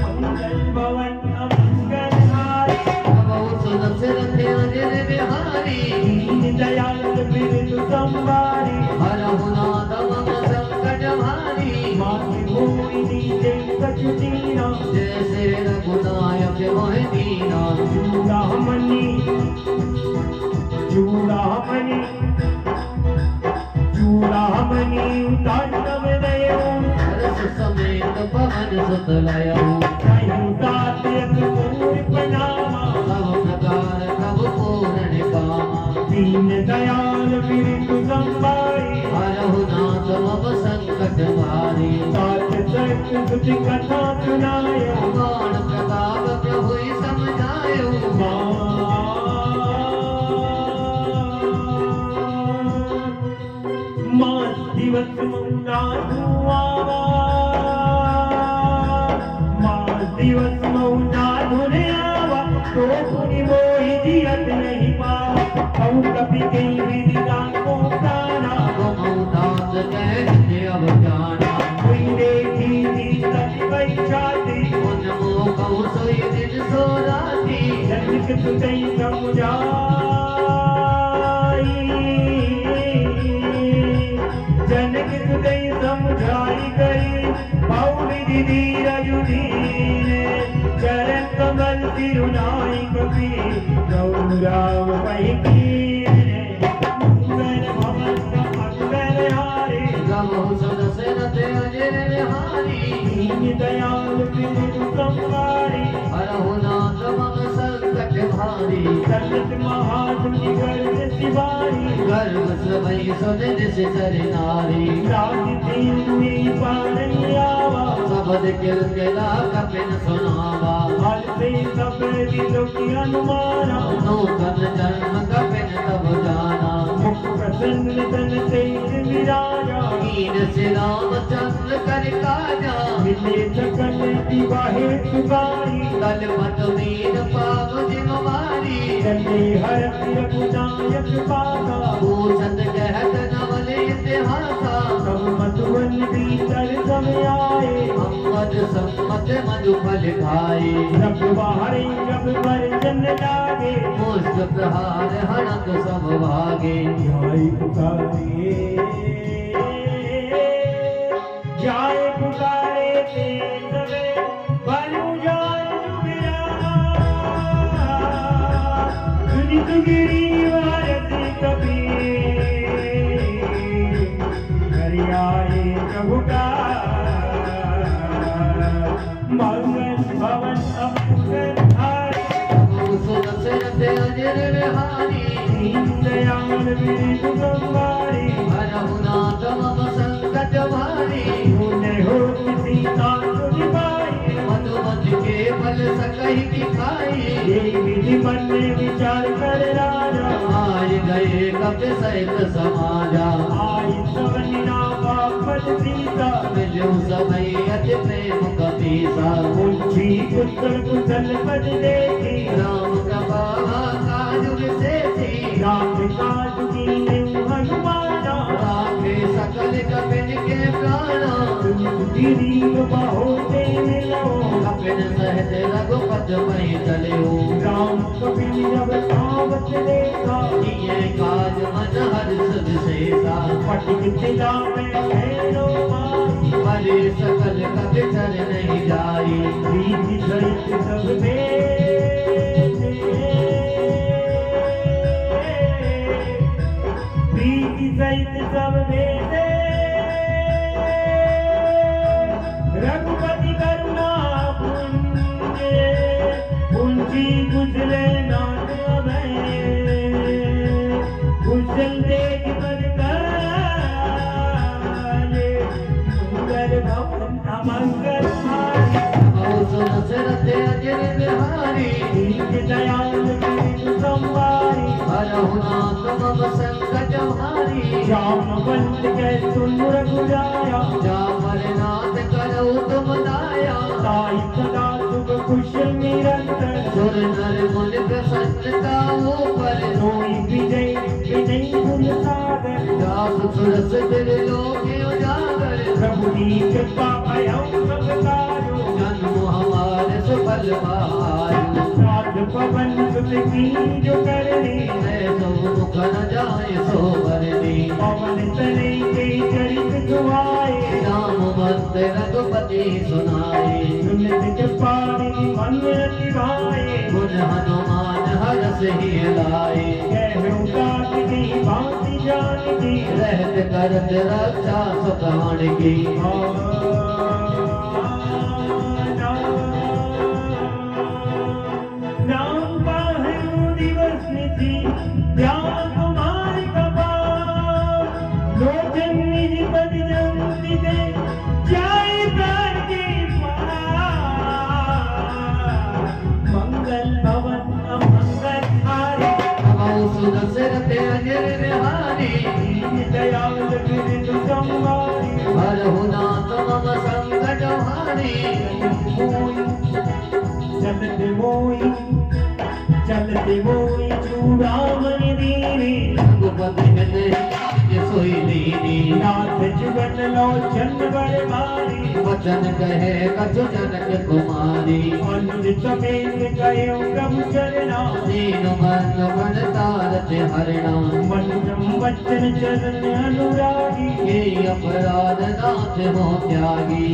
मंगल भवन अमंगल हारी दशरथ अजर बिहारी दीन दयाल बिरदु संवारी हरहु नाथ मम संकट भारी मातृभूमि दीजे कछु दीना जय श्री रघुनायक मोहि दीना चूड़ामणि चूड़ामणि चूड़ामणि उतारव दयो हर्ष समेत पवन सुत लयो कहीं तात्यक पूर प्रणामा सब प्रकार कब पूर्ण कामा दीन दयाल बिरदु संवारी हरहु नाथ मम संकट भारी सात सत्य सुति कथा सुनायो कौन प्रताप प्रभु समझायो मास दिवस मौना धुआवा मास दिवस मौना धुने आवा तो पुनि मोहि जियत नहीं पावा कहूँ कभी कहीं विदिता को ताना मौदास कह अब जाना कोई देखी थी तभी वही छाती उन मोह कहूँ सोई दिन सो राती जनक सुतई समुझाई जनक सुतई समझाई गई पाऊ विधि धीरज दीने चरण कमल तिरुनाई कपि गौराव पही कीने मंगल भवन मंगल हारे गवहु दशरथ अजर बिहारी दीन दयाल बिरदु संवारी हरहु नाथ मम संकट भारी सतत महामुनि गर्भ शिवारी गर्भ सभई सुदिन सिचर नारी राज तीनुई पारन आवा सबद किलकिला कपिन सुनावा हर से सब दिलों की अनुमाना नूतन जन्म कपिन तब जाना मुख प्रसन्न तन तेज विराजा कीन से रामचंद्र कर काजा मिले सकल दिवाहे सुगारी तल पत मीर पाव जिमवारी चले हर रघुनायक पागा भूषण कहत नवल इतिहासा सब मधुवन भीतर समय आए अम्मद सम्मत मधु फल खाए रब बाहरे जब वर्जन लागे मुष्ट प्रहार हनक सब भागे जाय पुकारे जाय पुकारे ते सबे बलु जाय जुबिरा सुनि सुगिरी वारत कबीर हरियाए प्रभु का मंगल भवन अमंगल हारी दशरथ अजर बिहारी दीन दयाल बिरदु संवारी हरहु नाथ मम संकट भारी तूने हो सीता सुनि पाई मधुमत के फल सकहि दिखाई ये विधि मन में विचार कर राजा आय गए कप सहित समाजा आई सवनिना वापस सीता मिलू सबई अति प्रेम कपीसा मुझी पुत्र कुशल पद देखी राम कृपा काज विशेषी राम काज कीने हनुमाना राखे सकल कपिन के प्राणा गिरी बहोते मिलो कपिन सहित रघुपत मही चलियो राम कपिल जब सावत देखा किए काज मन हर्ष विशेषा पटिक तिला में भैरो माई हरे सकल कपि चल नहीं जाई प्रीति सहित सब प्रीति सहित सब बेटे रघुपति करुणा पुंजी गुजरे नाथ कुशल देख पर काले मंगल भवन अमंगल हारी दशरथ अजर बिहारी दीन दयाल बिरदु संवारी हरहु नाथ मम संकट भारी जामवंत के सुन रघुराया जामर नाथ करऊ तुम दास सुरस त्रिलोक उजागर प्रभु की कृपा भयं सब तारो जन्म हमारे सफल पायो साध पवन सुत की जो करनी ऐसो मुख न जाए सो बरनी पवन तले के चरित दुआए राम भक्त रघुपति सुनाए सुनत कृपाणी मन अति भाए गुण हनुमान हरस ही लाए कहूँ काट की भांति जान की रहत करत रक्षा सुखान की नाम पाहु दिवस निधि ध्यान तुम्हारी कपाल लोचन निज पद जंति दे जाय प्राण की पार मंगल भवन अमंगल हारी अमौ सुदशरथ अजर बिहारी दीन दयाल बिरु संवारी हरहु नाथ मम संकट हारी चलते मोई चूड़ामणि दीनी रघुपति कहे सोई दीनी नाथ जुगन लोचन बर भारी वचन कहे कछु जनक कुमारी अनुज समेत कयो प्रभु चरणा दीन मन मन तारत हरणा मनम वचन चरण अनुरागी ये अपराध नाथ हो त्यागी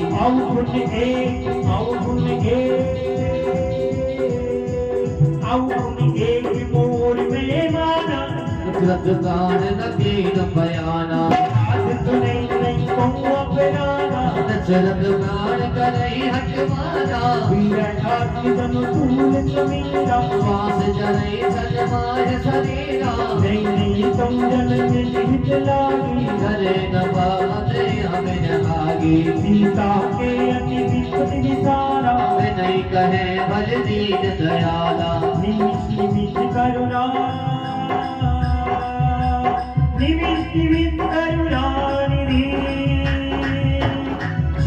अवगुण एक मोर में माना कृतगान नकीन बयाना आज सुने नहीं कहूँ अपराना दशरथ प्राण करई हट मारा वीर आदि तनु तूल समीरा श्वास जरई सजमाय शरीरा नहीं समझन में निहित लागी करे न बाते हमें आगी सीता के अति विपति विसारा नहीं कहे बल दीन दयाला निमिष करुणा निमिष करुणा निधि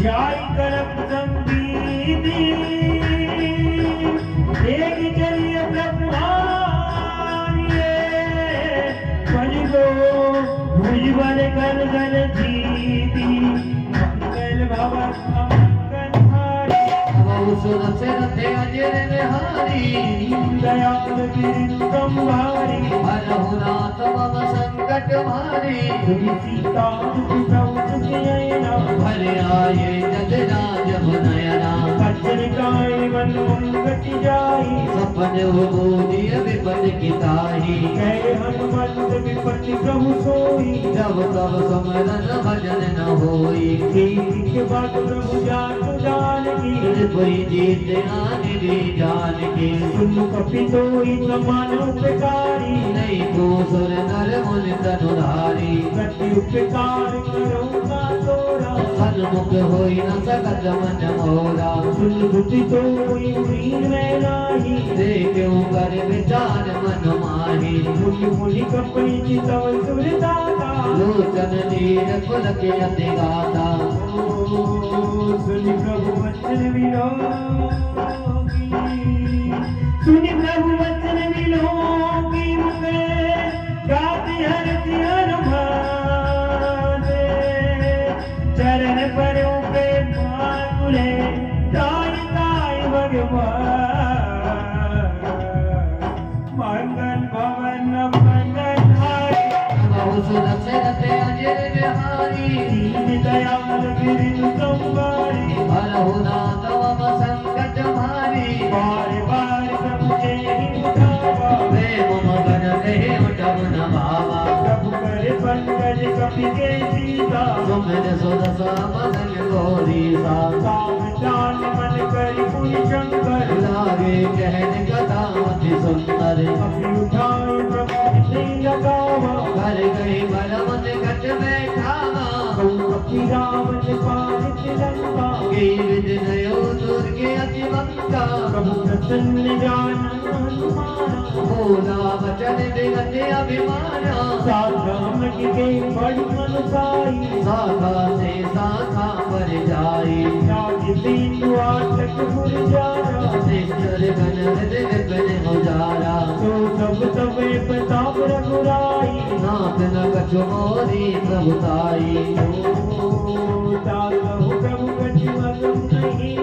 जाय करप संबीति एक चलिए प्रभुआनिए भुजबल कर गल जीती मंगल भवन अमंगल हारी बहु सुरसरथ अजर बिहारी दयाल बिरु संवारी हरहु नाथ मम संकट भारी तुम सीता प्रभु सुखियना भर आए जग राज नयना सज्जन काय मन मंगति जाई सपन बोधिय विपद किताही कहे हनुमंत विपति प्रभु सोई जब तब समरन भजन न होई के बाद प्रभु जान की कोई जीत आने दी जान की सुन कपितोई समान उपकारी नहीं को सुर नर मुनि तनुधारी प्रति उपकार करूँगा तोरा सन्मुख होई न सकत मन मोरा सुन बुद्धि तोई वीर में नाही देखो कर विचार मन माही मुनि मुनि कपि चितव सुरदाता लोचन नीर पुलक यति गाता सुनि प्रभु वचन विलोकी सुनि प्रभु वचन विलोकी मुखे गाति हरति हनुमान चरण पर पे माकुले ताई ताई भगवान मंगल भवन मंगल हारी बहु सुरसरथ अजर बिहारी दीन दयाल बिरु संवारी हरहु नाथ मम संकट भारी बार बार प्रभु के ही उठावा वे मम गण कहे उठब न भावा प्रभु करे पंकज कपि के सीता सुमिर सुदसा मदन गौरी सा सावधान मन करि पुनि शंकर लागे कहन कथा अति सुंदर कपि उठाए प्रभु से लगावा कर गई बलवत घट में ठावा कहूँ कपि राम ने पालित लंका की विद नयो दुर्गे अति बंका प्रभु प्रसन्न जान हनुमाना बोला वचन विगत अभिमाना साधाम के बड़ मनसाई शाखा से शाखा पर जाई राज बिंदु आटक गुरजारा निश्चर गण हृदय गण उजारा तो सब तवे प्रताप रघुराई ना मात न कछु मोरी प्रभुताई ताकहु प्रभु कछु अगम नहीं,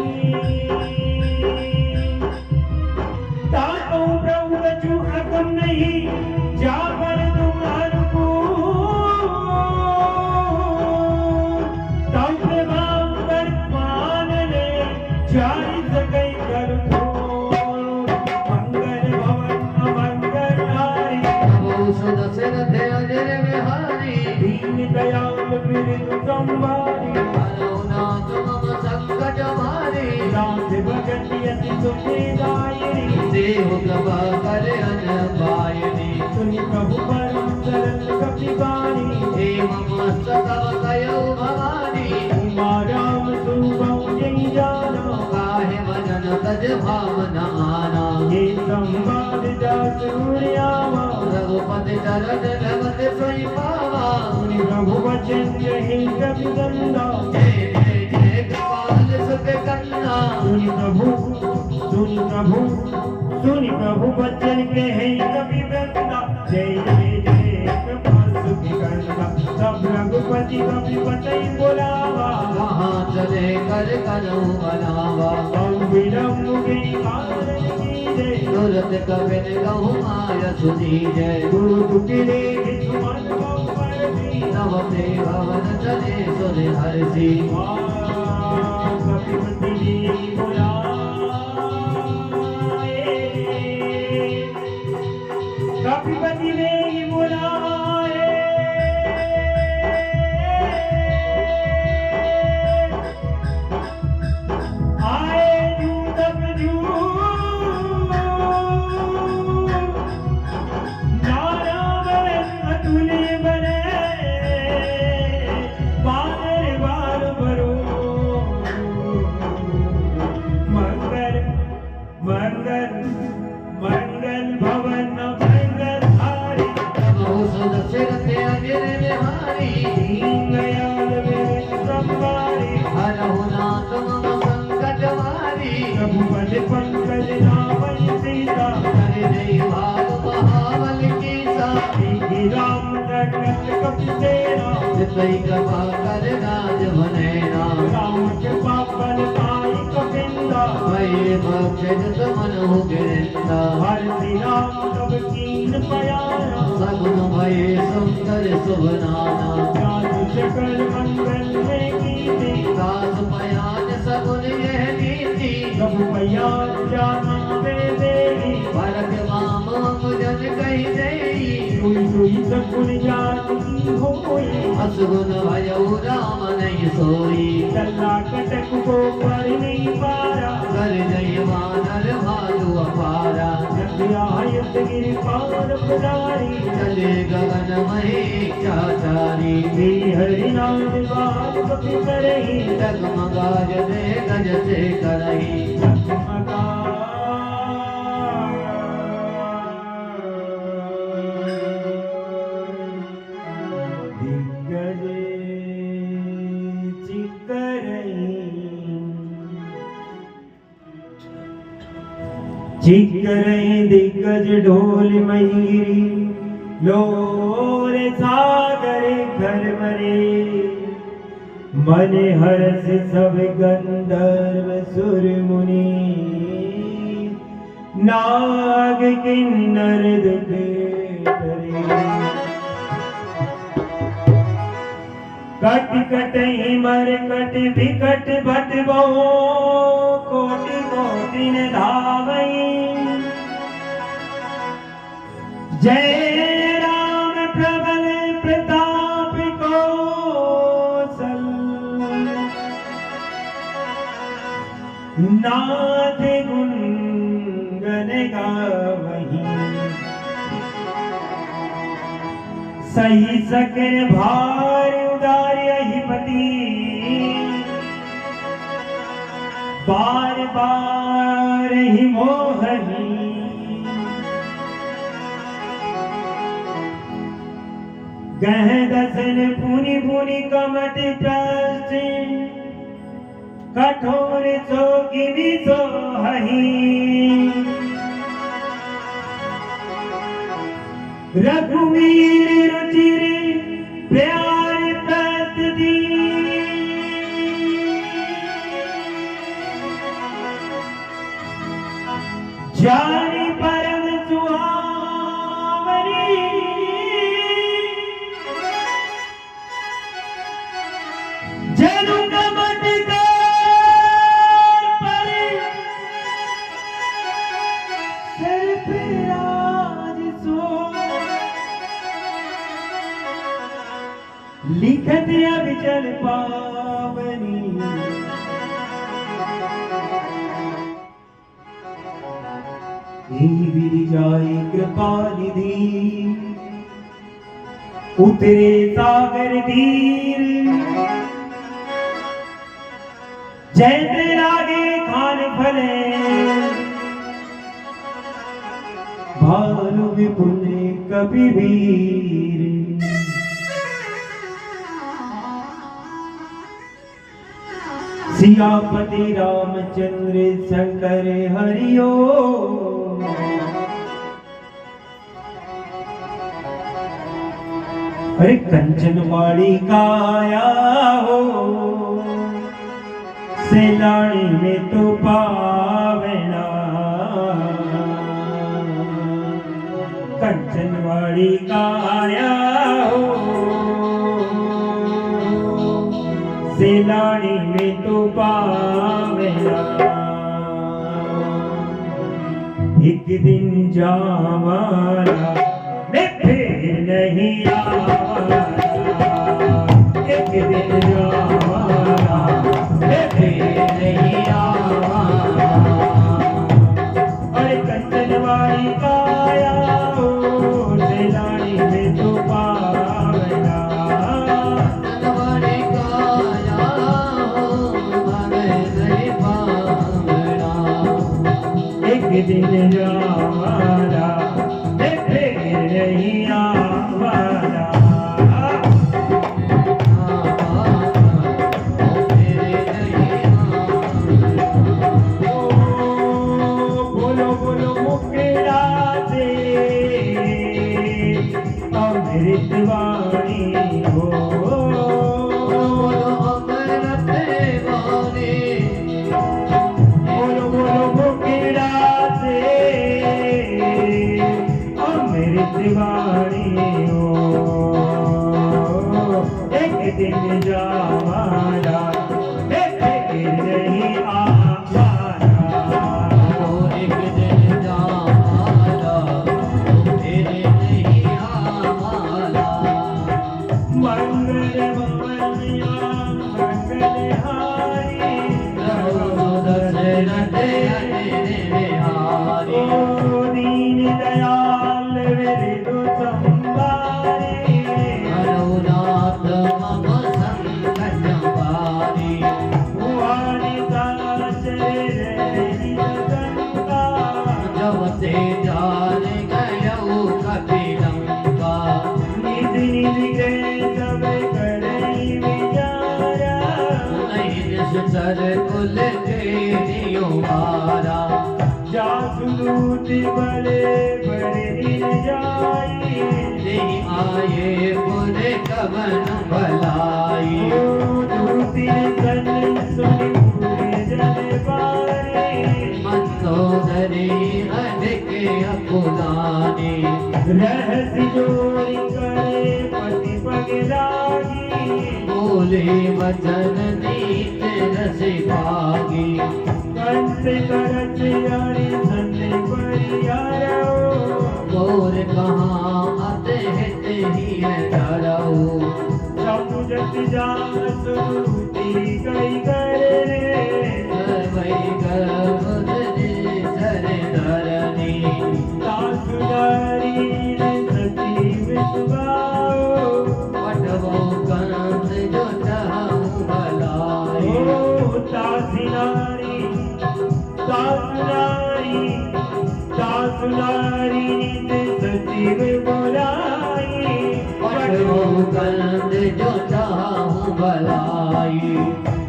ताकहु प्रभु कछु अगम नहीं, जा पर तुम अनुकूल, तब प्रभाव कर मान ले, जाई सकई कर खोल, मंगल भवन अमंगल हारी, नमो सुदशरथ अजर विहारी दीन दयाल बिरदु संभारी, हरहुनाथ मम संकट मारे नाथ भगत यति सुखदायिनी, देहु कृपा कर अनपायनी सुनि प्रभु परम सरल कपिबानी, हे ममस्तकव कयो भवानी उमा राम सुबहु जय जाना, काहे भजन तज भावना आना ये संवाद दास सूर्यावा, रघुपति चरण रवत सोई पावा सुनि प्रभु वचन जहि कपि गंगा, जय जय जय कृपाल सुख कन्ना सुनि प्रभु वचन के है कपि गंगा, जय जय जय कृपाल सुखी गंगा, सब रघुपति कपि पतई बोलावा, कहाँ चले कर कनऊ बनावा हम विलम्ब गई कारण की जय, तुरत कपिन कहूँ माय सुनी जय गुरु दुटिले सुमन बहु परसी, नव ते भवन चले सुन हरसी कपिपति जी बुलाए, कपिपति ने ही बुलाए, आए दूत बजू, नाना बरस अतुल्य बने, बादल बार भरो, मंगल मंगल मंगल भवन मंगल हारी, नमो सुदशरथ अजर विहारी दीन दयाल बिरदु संभारी, हरहुनाथ मम संकट मारी रघुपति पंकज नामय सीता, हरि जय भाव महाबल की सा श्री राम दशरथ कपि सेना, चितई कृपा कर राज बनेना राम कृपा बल पाई कपिंदा, भय बख्शित सुमन हो गिरंदा हर श्री राम कब कीन पयारा, सगुन भय सुंदर सुभनाना जाति सकल मंगल में कीने, दास पयान सगुन यह नीति कब पयार जाना वे देही, भरत माम जन कही देई सुई सुई सकुन जाति की होई, असगुन भयउ राम नहीं सोई चला कटक को पर नहीं पारा, कर जय वानर भालु अपारा जगयायत गिरि पार पुरारी, चले गगन महे चाचारी श्री हरि नाम बात कपि करही, डगमगाज दे गज से करही जगमगा दिग्गज चिकरई दिग्गज ढोल मयूरी, लोर सागर घर मरे, मन हर्ष सब गंधर्व सुर मुनि, नाग किन्नर दुख करे, कट कटहि मर कट विकट भटबो, कोटि कोटि न धावई, जय राम प्रबल प्रताप कौशल, नाथ गुण गन गावही, सही सकल भार उदार अहिपति, बार बार ही मोहनी, गह दसन पुनि पुनि कमट प्रस्थ, कठोर चौकिनी सोहही, रघुवीर रुचिर प्यार दर्द दी जानी परम सुहावनी जनु कमट पर सिर पे आज सो लिखत अब चल पावनी विधि जाए कृपा निधि उतरे सागर तीर जैसे लागे खान फले भानु विपुल कवि वीर सियापति रामचंद्र शंकर हरिओ अरे कंचन वाली काया हो सेलानी में तो पावना कंचन वाली काया हो सेलानी में तो पावना एक दिन जावाना मैं फिर नहीं आवाना एक दिन जावाना मैं फिर नहीं आवाना अरे कंचन वाली काया हो सेलानी में तो पावना एक दिन जावाना मैं फिर नहीं आवाना बोलो बोलो मुकेरा से अमृत वाणी हो बोलो बोलो मुकेरा से अमृत वाणी हो एक दिन जावाना मैं फिर नहीं आवाना एक दिन जावाना फिर नहीं आवाना मंगल भवनिया मंगल हारी दशरथ बिहारी ओ दीन दयाल विरदु संभारी करुणात मम संकट बारी वाणी साचरे गंगा जब से जान गयो कपिलंका निज निज गए सब करई विचारा नहीं सुतर कुल के नियो मारा जासुदूत बड़े बड़े दिन जाई नहीं आए पुरे कवन भलाई दूती सन सुन पूरे जन पारे मंदोदरी अधिक अकुलानी रहस्य जोरी करे पति पग लागी बोले वचन नीत रस भागी कंस करत यारी संते परियारो और कहाँ अतहित ही डरो समुझत जासुदूती कई करे वही गर्भ सर धरनी सासुदारी सचिव सुगाओ पटवो कंस जो चाहूं भलाई ओ तासिनारी तासुदारी तासुदारी सचिव बुलाई पटवो कंस जो चाहूं भलाई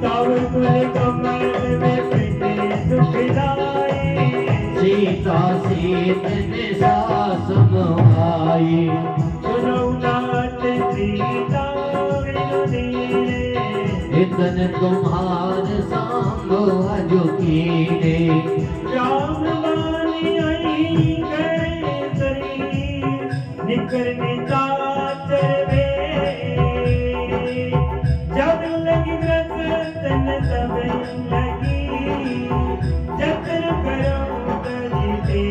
तब कुल कमल में पिटे दुखदाई सीता सीत निशा समाई सुनो नाथ सीता कीर्तन तुम्हार सांगो अजो कीने राम वाणी आई गए सरी निकरने चाचरवे जब लगी रसतन तब लगी जतर करो तजते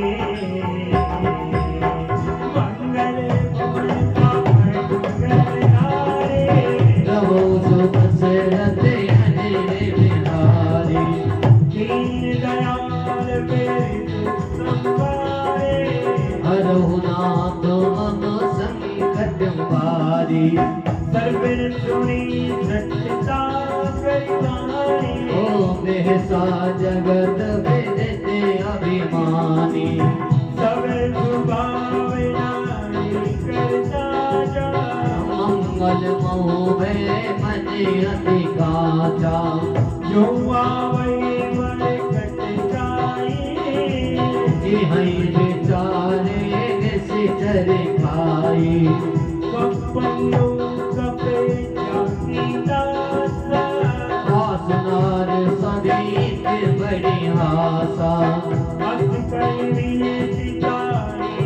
मंगल भवन का मंगल हारे रवो सो दशरथ अजय बिहारी दीन दयाल मेरे संवारे हरहु नाथ मम संकट बारी सर्वन सुनी सत्यता करिवानी ओ मेहसा जगत विदिते अभिमानी सब सुभाव नारी करता जा मंगल मोहे मन अति काचा जो आवे बड़े कट जाए जिहै विचारे निशिचर खाई कपलो कपे जाती दासा वासनार सदीत बड़ी आशा अस करिए सितारे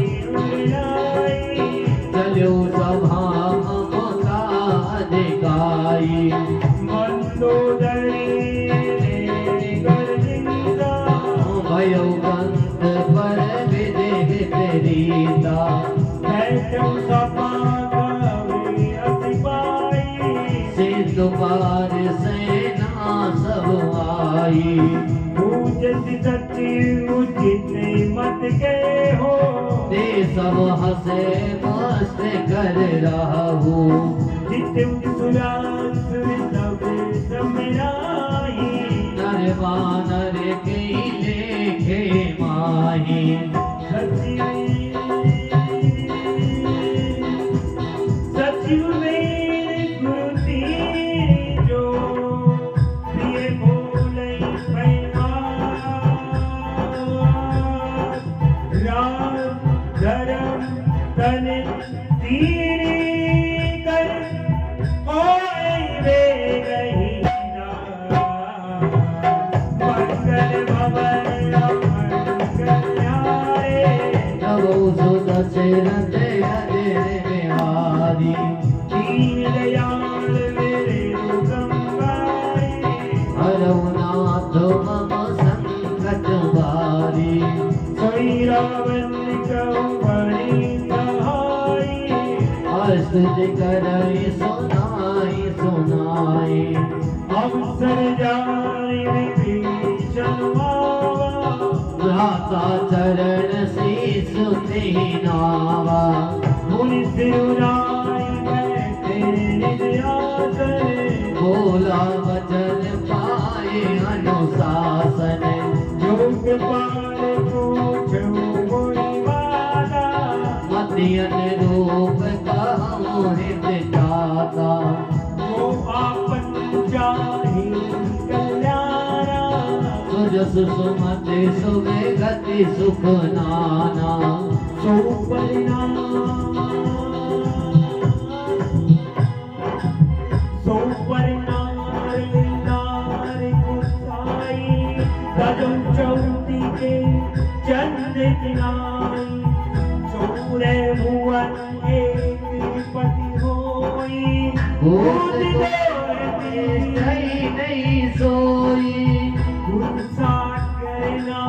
उड़ाई चलो सभा ममता अधिकाई मंदोदरी गर्जिंदा भयो बंद पर विदेह रीता बैठो सपा कवि अतिपाई सिद्ध पार सेना सब आई पूजत सच्ची उचित मत के हो ते सब हसे मस्त कर रहू जित सुरास सब समराई नर वानर के लेखे माही सचिव मेरे गुरु तीर जो प्रिय बोले राम धर्म तन तीरे कर होए वे गही मंगल भवन मंगल नवो सो दशरथ अजय बिहारी दीन दयाल मेरे संवारे हरहु नाथ मम संकट बारी सोई रावण कहो बड़ी सहाई स्तुति करई सुनाई सुनाई अवसर जाय विभीषण मावा भ्राता चरण शीस तेहि नावा मुनि सिरुनाय बैठे निज आसन बोला वचन पाए अनुशासन योग पाल पूछो मोहि वाला मति अनुरूप कहूँ हृदय जाता वो आपन चाहि कल्याणा सुजस सुमति सुवे गति सुख नाना सो परिणाम नारी गुसाई कदम चौती के चंद दिनाई चौरे भुवन एक पति होई भूत नहीं सोई गुस्सा करना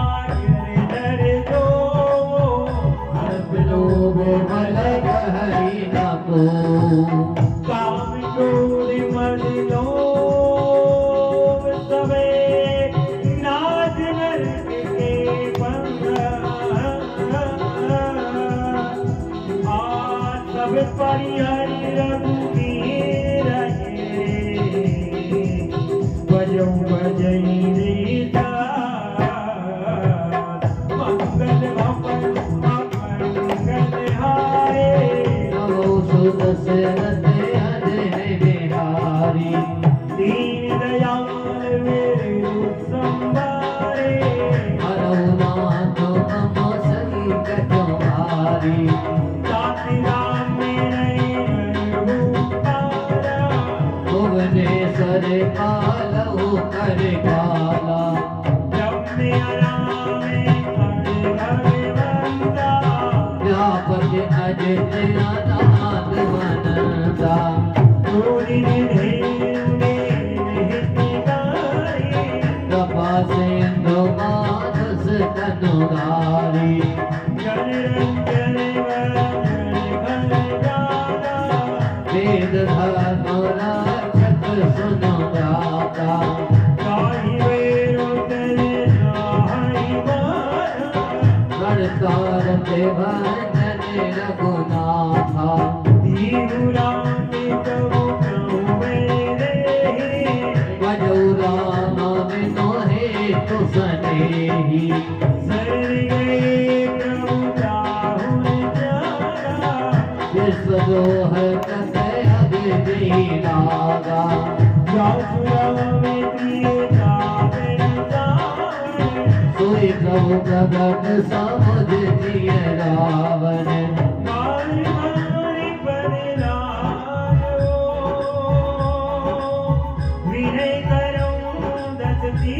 कर दो अब लोभ भल हरि न को काम चोरी मद कृपा सिंधु मानस तनुधारी जन रंजन वरण घन जाता वेद धर्म रक्षक सुनो गाता ताहि वेरो तेरे नाहि मारा गणकार देवन रघुनाथा दीनु राम कबू कहूँ मेरे भजौ राम बिनु हेतु सनेही शरण गए प्रभु राहुल प्यारा विश्वदोह कथय अग्नि लागा जासुरा में प्रिय जावे जावे सोई प्रभु प्रगट समझ दिय रावण मारी मारी परिलायो विनय करूं दसती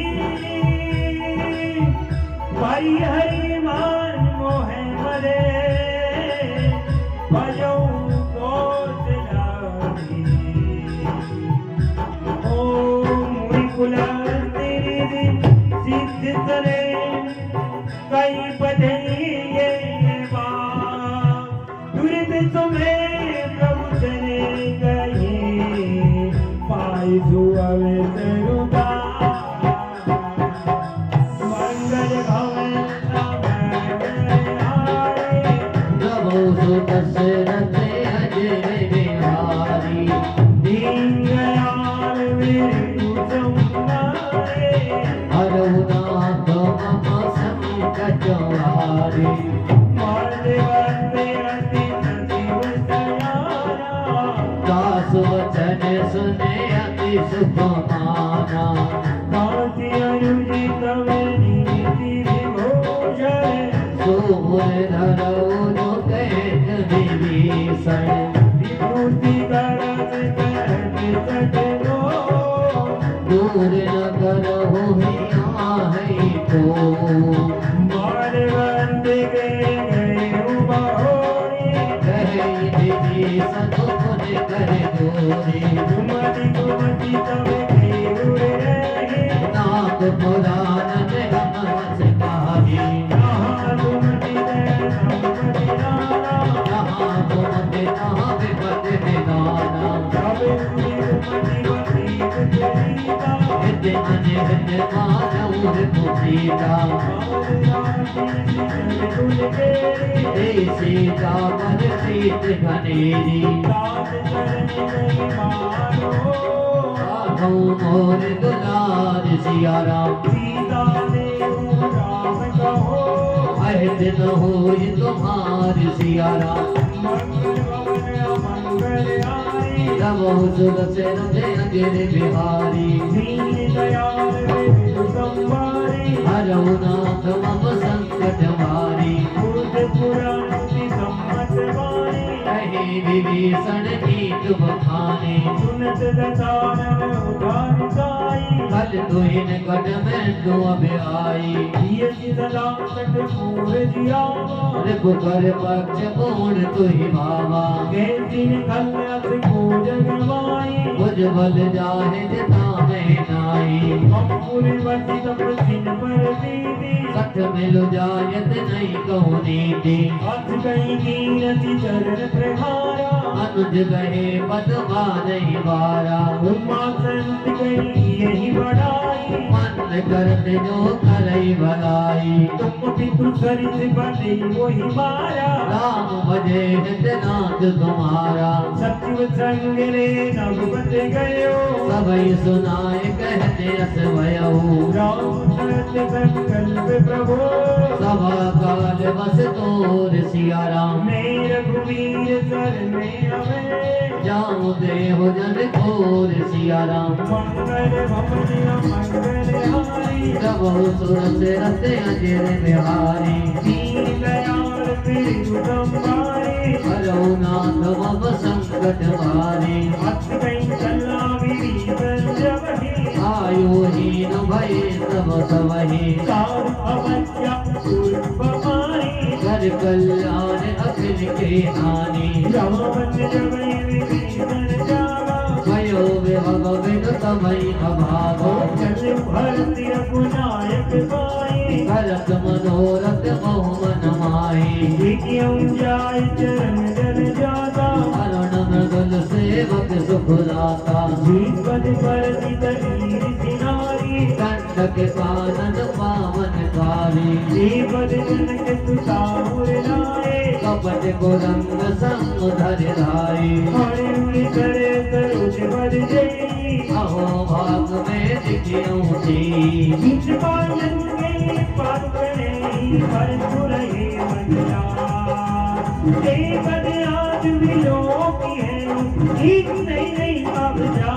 भाई हरि मान मोह मरे भजो कौशलानी ओम मुनि कुला तेरी सिद्ध करे कई बदलिए दुरित तुम्हें प्रभु चले गए पाई सुअवे तरुदा मंगल भवन प्रभु सुत दशरथ अजय बिहारी दीनदयाल मेरे समुदाय हरहुनाथ मम संकट हारी मालवंते अति सजीव सयारा दास वचन सुने अति सुख माना कांति अनुजित नीति विभूषण सोहर धरऊ जो कहत विभीषण विभूति करत कहत सजनो दूर न करहु हियाहि को मालवंते गए बहोरी कहे विभीषण पुन कर गोरी कुमति कुमति तब घेर रहे नाक पुराण हम कहावी जहाँ कुमति दे संपति नाना जहाँ घूमते तहाँ विपद विदाना तब कुमति बसी कुचरीता हित मन हित मानव पुसीता हे सीता मन सीत घनेरी राघव मोर दुलार सिया राम अहित न होय तुम्हार सिया राम तब सुरसेन गिर बिहारी हरऊ नाथ मम संकट हारी कहे विभीषण नीत बखाने कल तुहिन कट में दो आई रघुकर पक्ष पूर्ण तुहि भावा बुझ बल जाहे जिता में नाई सठ मिल जायत नहीं कहु नीति चरण प्रहारा अनुज गहे पदमा नहीं बारा उमा संत गई यही बड़ाई मन करत जो करई भलाई तुम पितु सरित बदे वही मारा राम भजे हित नाथ तुम्हारा सचिव संग रे नभ बद गयो सबई सुनाए कहते अस भयऊ राम सत्य संकल्प प्रभु सभा काल बस तोर सिया राम मेर रघुवीर शरण अवे जाऊं देव जन खोर सिया राम मंगल भवन मंगल हारी कबहु सुरत रते अजर बिहारी दीन दयाल तिरुगंबारी हरौ नाथ मम संकट हारी भक्त कहीं चला विरीवन जबहि आयु हीन भय तब सबहि सार अवज्ञा पूर्व मारी कर कल्याण अखिल के हानि रावण जबहि विभीषण जावा भयो सेवक बिनु तमई अभागा चल भरती रघुनायक पाए करत मनोरथ बहु मन माही क्यों जाय चरण जन जाता अरुण मृदुल सेवक सुख दाता जीवन भरती तरीर सिनारी दंडक कानन पावन कारी जीवन जनक सुताउर लाए कपट कुरंग संग धर धाई हरि उरि करे सरोज बर जई अहो भाग में दिखियो थी बीच पालन के पाकने हर सुरहे मंडला ते बद आज विलोकी है ठीक नहीं अब जा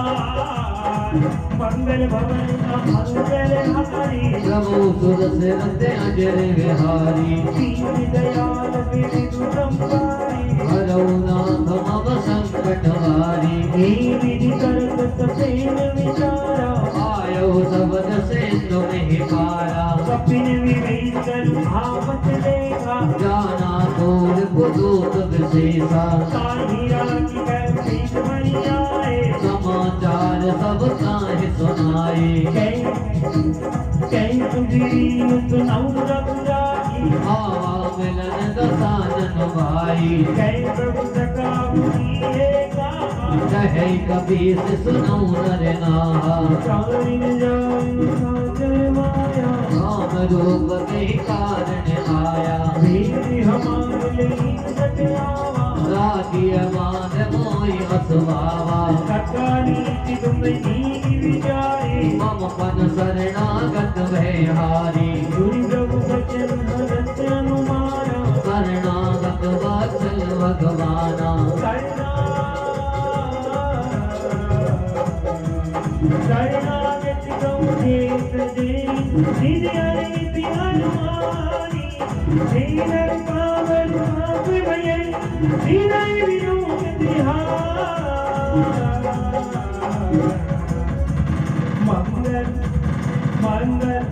मंगल भवन का मंगल हमारी प्रभु सुर सिरते अजर विहारी दीन दयाल विदु संपारी हरौ नाथ मम संकट हारी हे विधि करत सपेन विचारा आयो सबद सिंधु में पारा कपिन विभीषण भावत लेखा जाना तोर पुदूत विशेषा साही राखी कैफीस मणियाए समाचार सब काहे सुनाए कै सुधीर सुनाऊ रघुराई आवा मिलन दसानन भाई कै प्रभु सका मुनिए गावा कहे कबीर सुनऊ नर नाहा चारिन जान साजर माया राम रूप के कारण आया वीर हमारे लिए सटयावा राखिय मान मोहि हसवावा सकाली तुम नीति विचारे मम पन शरणागत भयहारी गुरु प्रभु बचन हरत अनुमाना शरणागत वत्सल भगवाना शरणागत गौरे सजे निज अरिति हनुमानी दीनर पावन पाप भय दीनय विनोद तिहार मंगल मंगल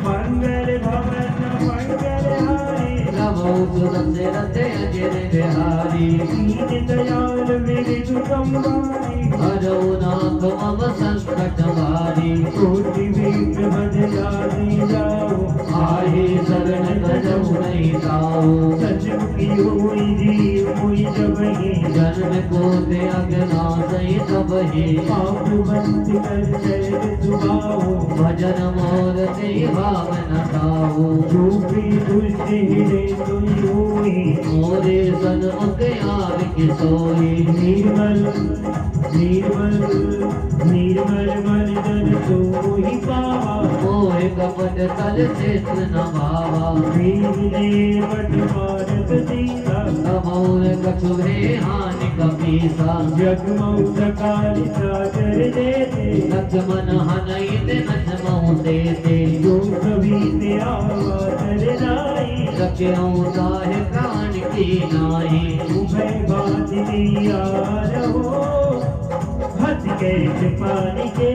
मंगल भवन मंगल हारी प्रभु सुर सिरते अजर विहारी दीन दयाल मेरे दुखंबारी हरौ नाथ मम संकट हारी कोटि विघ्न भज जाने जाओ आए शरण गजहु नहीं ताओ सच की हुई जीव हुई जब ही जन्म को ते अगना सही तब ही पाप बंद कर चरित सुभाओ भजन मोर ते भावन ताओ जो भी दुष्ट हिरे तुई हुई मोरे सन्मुख आर के सोई निर्मल निर्मल निर्मल मन जन तो ही पावा मोहे कपट तल चेत न भावा मेरे बट मारत सीता कमौर कछु भे हानि कपीसा जगमऊ सकाली सागर देते लक्ष्मण हनई ते नचमऊ देते जो कभी ते आवाज नाई रख्यऊ ताहे प्राण की नाई उभय बात दिया रहो हथ कैसे पानी के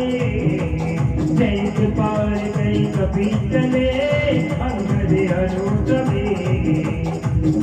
जैसे पार गई कभी चले अंगद अनुतमे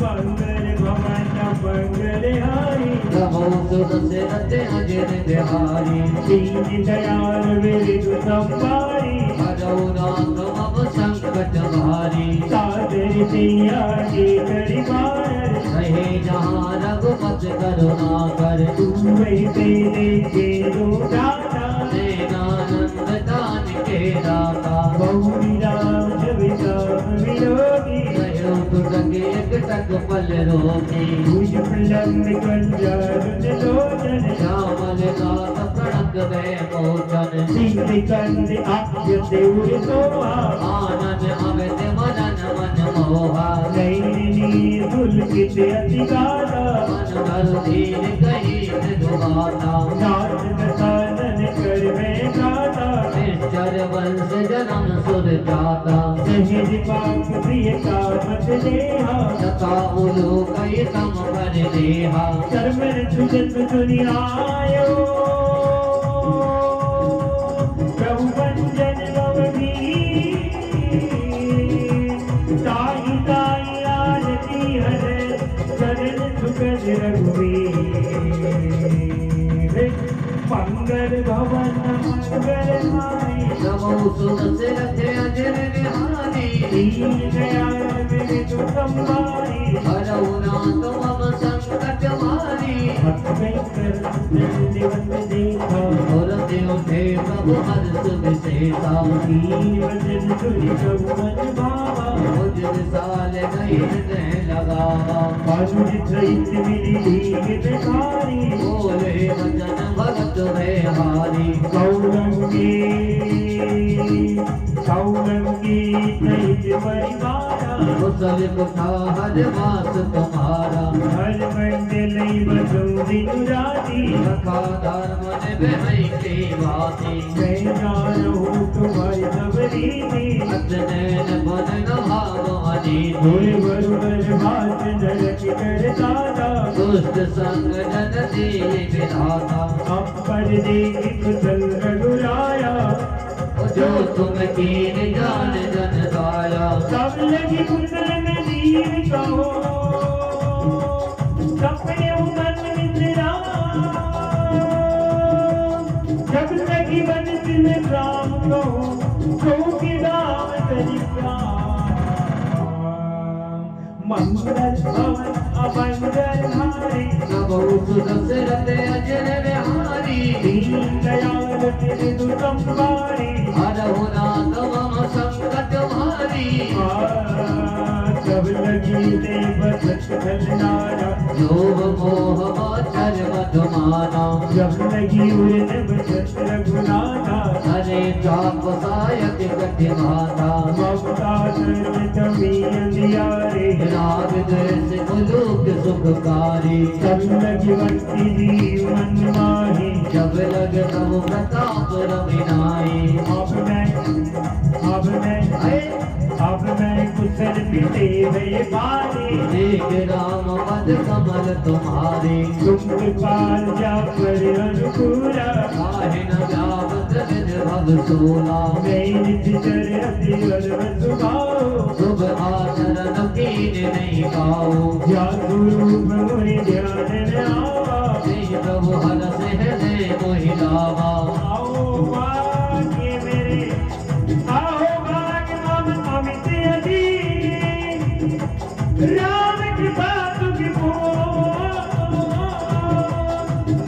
मंगल भवन मंगल हारी कमौ सुर सिरते अजर बिहारी दीन दयाल मेरे संपारी हरौ नाथ मम संकट भारी सादर दिया जी करिवार कहे जहाँ रघुपत करुणा कर तू वही तेरे के दो दाता सेनानंद दान के दाता बहुरी राम विराम विरोगी कहो दुर्गे एक टक पल रोगी भुज प्रलंब कंजर लोचन श्यामल नाथ प्रणक भय मोचन सिंह कंद आद्य देउर सोहा आनंद अमित मनन मन मोहा नैनी दुलकित अति गाता मन भर दीन कही दुबाता नाथ कथानन कर में गाता निश्चर वंश जन्म सुर जाता सहज पाप प्रिय का मत देहा तथा उलो कई तम कर देहा कर्मन सुजत दुनियायो प्रभु वंजन गवधी ताई ताई आरती हर शरण सुखद रघुवीर मंगल सुदशरथ अजर बिहारी दीन दयाल मेरे तू संभारी हरऊ नाथ मम संकट मारी भक्त कर दंडवत देखा और देव थे प्रभु हर्ष विशेषा दीन वचन सुनि प्रभु मन भावा मुझ विशाल गई हृदय लगावा बाजुज सहित मिली दीन बिहारी बोले वचन भगत वे हारी सौरंगी सौरंगी सहित परिवारा कुशल कुठार वास तुम्हारा हर मंडल बसुं दिन राती रखा धर्म निभई की बाती मैं जानूं तुम्हारी सब रीति अतनैन बदन भाव अनीति गुर वरुण भात नरक कर दाता दुष्ट संग जन दिए विधाता अपर देख कुशल रघुराया जो तुम कीन जान जन गाया सब लगी कुशल में दीन कहो सपने मन मित्रा जब लगी बंस में राम कहो तो की राम तरीका मंगल भवन अमंगल हारी नभो सुदशरथ अजर बिहारी दीन दयाल तेरे तू संभारी हरहु नाथ मम संकट भारी सब लगी देव सच खलनारा लोभ मोह माचर मधुमाना जब लगी उड़न बसत रघुनाथा हरे चाप सायक कटिमाता ममता सर्व तमी अंधियारे राग द्वेष कुलूक सुखकारी सब लगी भक्ति जीवन माही जब लग तब प्रताप रविनाई अब मैं कुशल पिते भय पारे देख राम पद कमल तुम्हारे तुम कृपाल जा पर अनुकूला काहे न जावत विधव सोला मैं निज चर अति बलवत सुभाओ शुभ आचरण कीन नहीं पाओ जा गुरु मोहि ध्यान न आवा श्री प्रभु हरस हृदय मोहिलावा आओ भाग्य मेरे आओ भाग्य मम अमित अधीन राम कृपा तुझ को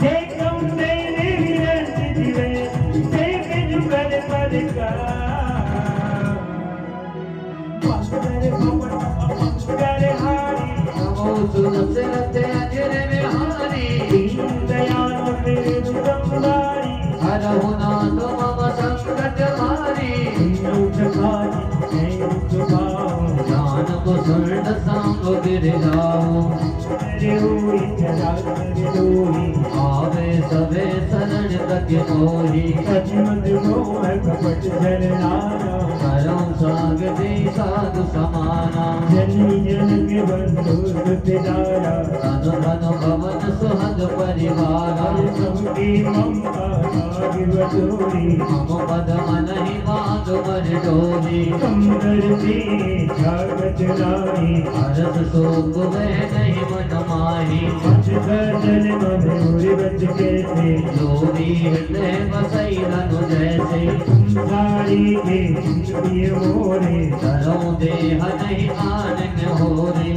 देखम तेरे विरत दिवे देख जुगल पद का मंगल भवन अमंगल हारी नमो सुदशरथ अजर बिहारी दीन दयाल मेरे दुर्गंधारी हरहु नाथ मम संकट भारी ज्ञान कुशल संग गिर जाओ आवे सवे शरण तक मोहि करो साग दे साधु समाना धन धन भवन सुहद परिवारा मम पद मन ही बाग मर डोली हरस शोक वह नहीं मन माही जोरी हृदय बसई रनु जैसे करो देह नहीं आनन हो रे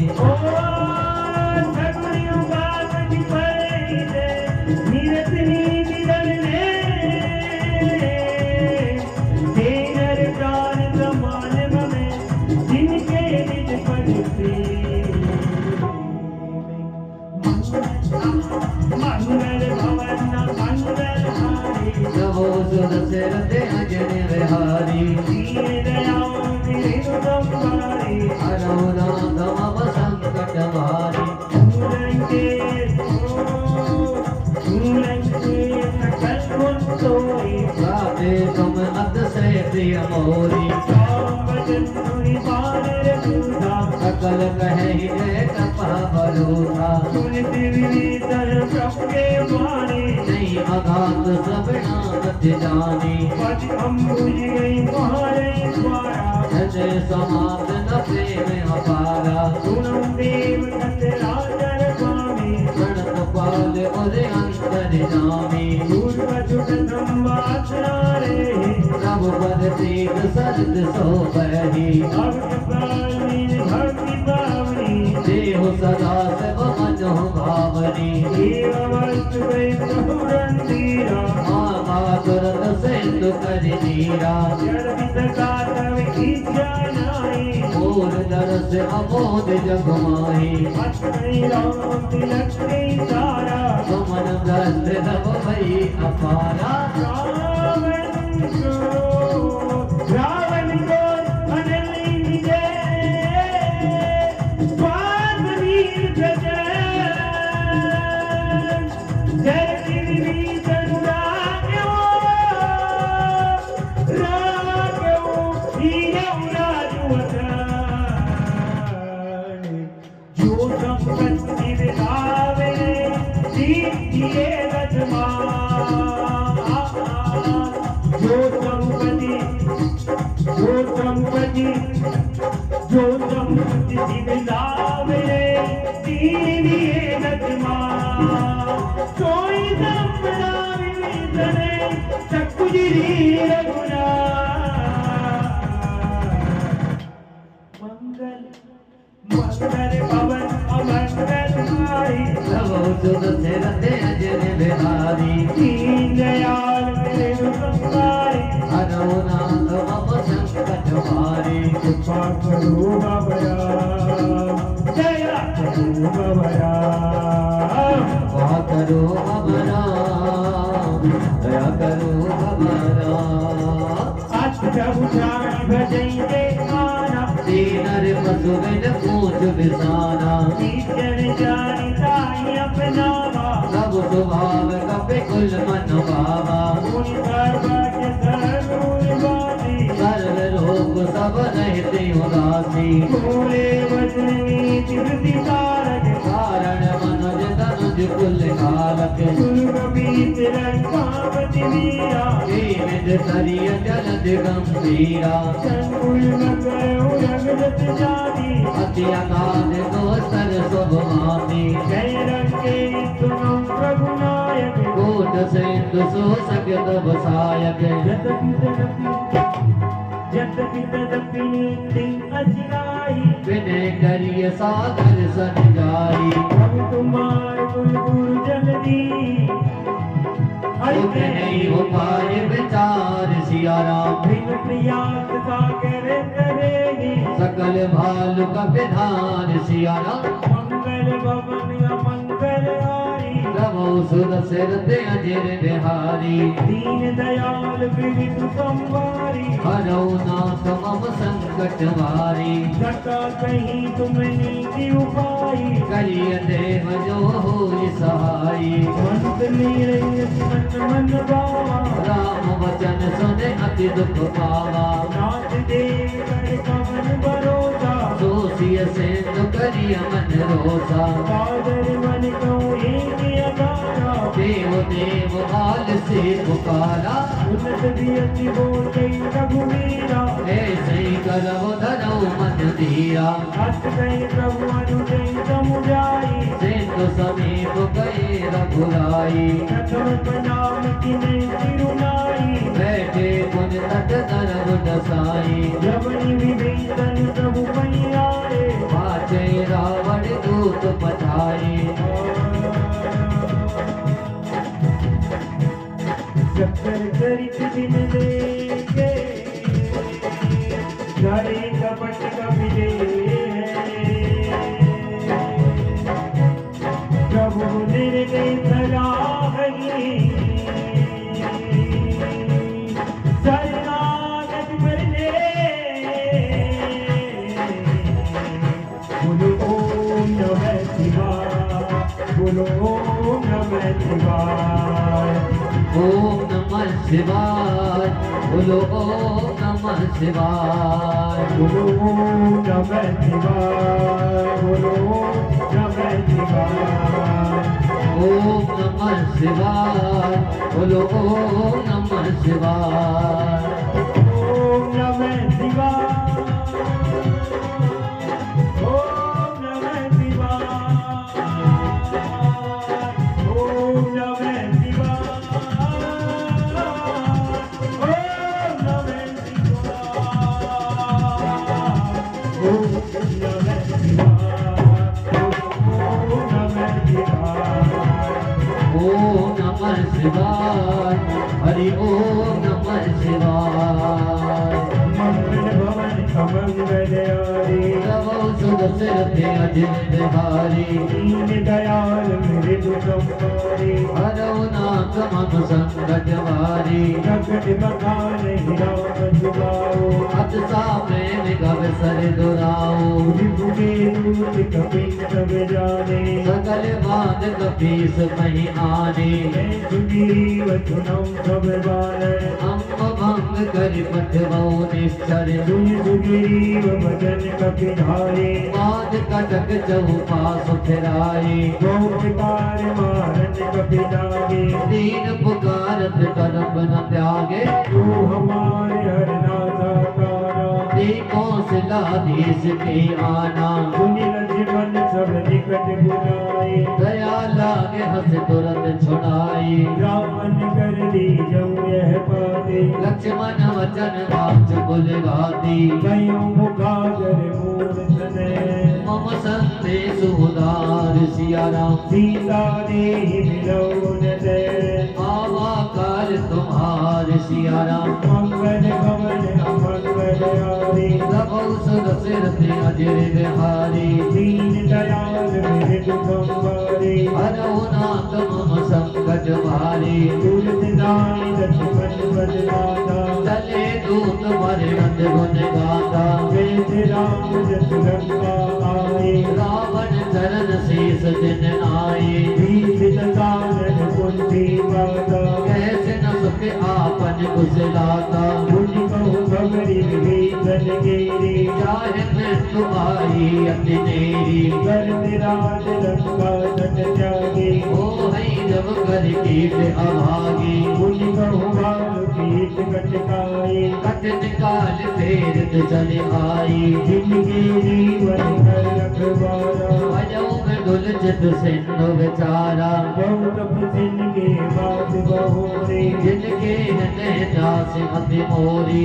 मंगल भवन मंगल हारी नमो सुदशरथ अजर बिहारी दीन दयाल मेरे दुर्गंधारी हरहु नाथ मम संकट भारी सकल गुण सोई गाते तुम अतिशय प्रिय मोरी बचन सुनि पार दूधा सकल कहे जय कपा भरोसा सुनित विनीतर सबके वाणी नहीं अघात श्रवणा कथ जानी पद अम्बुज गई मारे द्वारा हृदय समाप्त न प्रेम अपारा सुनम देव कथ राजर स्वामी गणत बाल और अंतर जामे प्रभु पद तेज सरद सो बही देहु सदा सब मनो भावनी मामा तुरंत सिंधु कर नीरा और दरस अमोद जगमाही सुमन दस्त नभ भई अपारा रावण को अनली विजय स्वाद वीर जय जय गिरी चंद्राग्यो राग्यो हीरौ राजवतन जो संपत्ति विधावे दीप्तिये रजमा जो संपत्ति दिलावे दीनिये नजमा सोई संपदा विवेचने चकुजिरी रघुना मंगल भवन अमंगल हारी प्रभु सुध सिरते अजर बिहारी दीन दयाल मेरे संगारी हरनाथ मम संकट हारी कृपा करो बाबया दया करो बाबया कृपा करो हमारा दया करो हमारा जब जान भजेंगे आना दीनर पशुविन पूज बिसाना नीचन जानता ही अपना सब स्वभाव कपि कुल मन भावा मुनि सर्वज्ञ सर्वोर्वासी सर्व लोक सब रहते उदासी भोले वचन नीति वृद्धि कारक कारण मनुज तनुज कुल कालक सुरभीत रंगावति वीरा विविध सरिय जलद गंभीरा संकुल नगर रगत जाति अति अगाध गोस्तर स्वभावी जय रंगे सुनो प्रभु नायक कोट सिंधु सो सगत वसायक जतपि तदपि नीति अजिगाई विनय करिय सागर सन जाई अब तुम्हार गुरु जल्दी उठ नहीं उपाय विचार सिया राम बिन प्रियास सागर करेगी सकल भालु का विधान सिया राम मंगल भवन अमंगल हारी प्रभु सुर सिर ते अजर बिहारी दीन दयाल विविध संवारी हरौ नाथ मम संकट वारी सका कहीं तुम नीति उपाई करिय देव जो होई सहाई अंत निरंजन मन बावा राम वचन सुने अति दुख पावा नाथ देव कर कवन भरोसा दोषिय सिंध करिय मन रोसा सादर मन को एक अगारा देव देव हाल से पुकारा उन्नत दियति बोले रघुवीरा ऐसे ही करव धरौ मन धीरा हस्त गए प्रभु अनुजय समुदाई सिंधु समीप गए रघुराई प्रथम नाम किने तिरुनाई बैठे पुन तट दरव दसाई जबनि विभीषण प्रभु पई आए पाचे रावण दूत पठाई चक्कर चरित दिन देखे घरे कपट कपिले प्रभु निर्दय सराहगी शरणागत बरने बोलो ओम नमः शिवाय बोलो ओम नमः शिवाय ओम नमः शिवाय बोलो ओम नमः शिवाय बोलो ओम नमः शिवाय बोलो ओम नमः शिवाय ओम नमः शिवाय बोलो ओम नमः शिवाय ओम नमः शिवाय ओम नमः शिवाय हरि ओम नमः शिवाय। मंगल भवन अमंगल हारी नमो सुदशरथे अजित बिहारी। दीन दयाल मृदु संहारी हरौ नाथ मम संकट हारी। जगत बखान राम जुबाओ अत प्रेम गव सर दुराओ। विभुगे दूत कपिन सब जाने सकल बात कपीस कहीं आने। सुग्रीव सुनौ सब बारे अम्ब भंग कर पठवौ निश्चर। सुनि सुग्रीव भजन कपिधारे बाध कटक चौपास फिराए। बहुत कार मारन कपिनागे दीन पुकारत करब न त्यागे। तू हमारे हर नाथा तारा देखो सिलाधीश के आना। सुनि लक्ष्मण सब निकट बुलाए दया लागे हंस तुरंत छुड़ाए। रावण कर दी जऊ यह पाते लक्ष्मण वचन वाच बुलगाती। गयो मुखागर मूर्धने मम संदेश उदार सिया राम। सीता देहि मिलौन दे आवा काल तुम्हार सिया राम। मंगल भवन अमंगल हारी प्रभु सुदशरथ अजिर बिहारी। दीन दयाल मृदु संहारी हरौ नाथ मम संकट हारी। तुलसीदास लक्ष्मण बदलाता चले दूत वर्णन गुण गाता। वेद राम जस लंका आए रावण चरण शेष दिन आए। भीषित कानन कुंती माता कैसे न सुख आपन कुशलाता। मुनि कहु खबरि विभीषण गेरी चाहे मृत्यु आई अति नेरी। करत राज लंका तट त्यागे ओ है जब कर कीट अभागी। मुनि कहु भानु पीत कटकाए कठिन काल फेरत चले आई। जिनके जीवन कर रखवारा भजौ मृदुल चित सिंधु विचारा। बहुत प्रसिद्ध के बात बहोरे जिनके हृदय दास अति मोरी।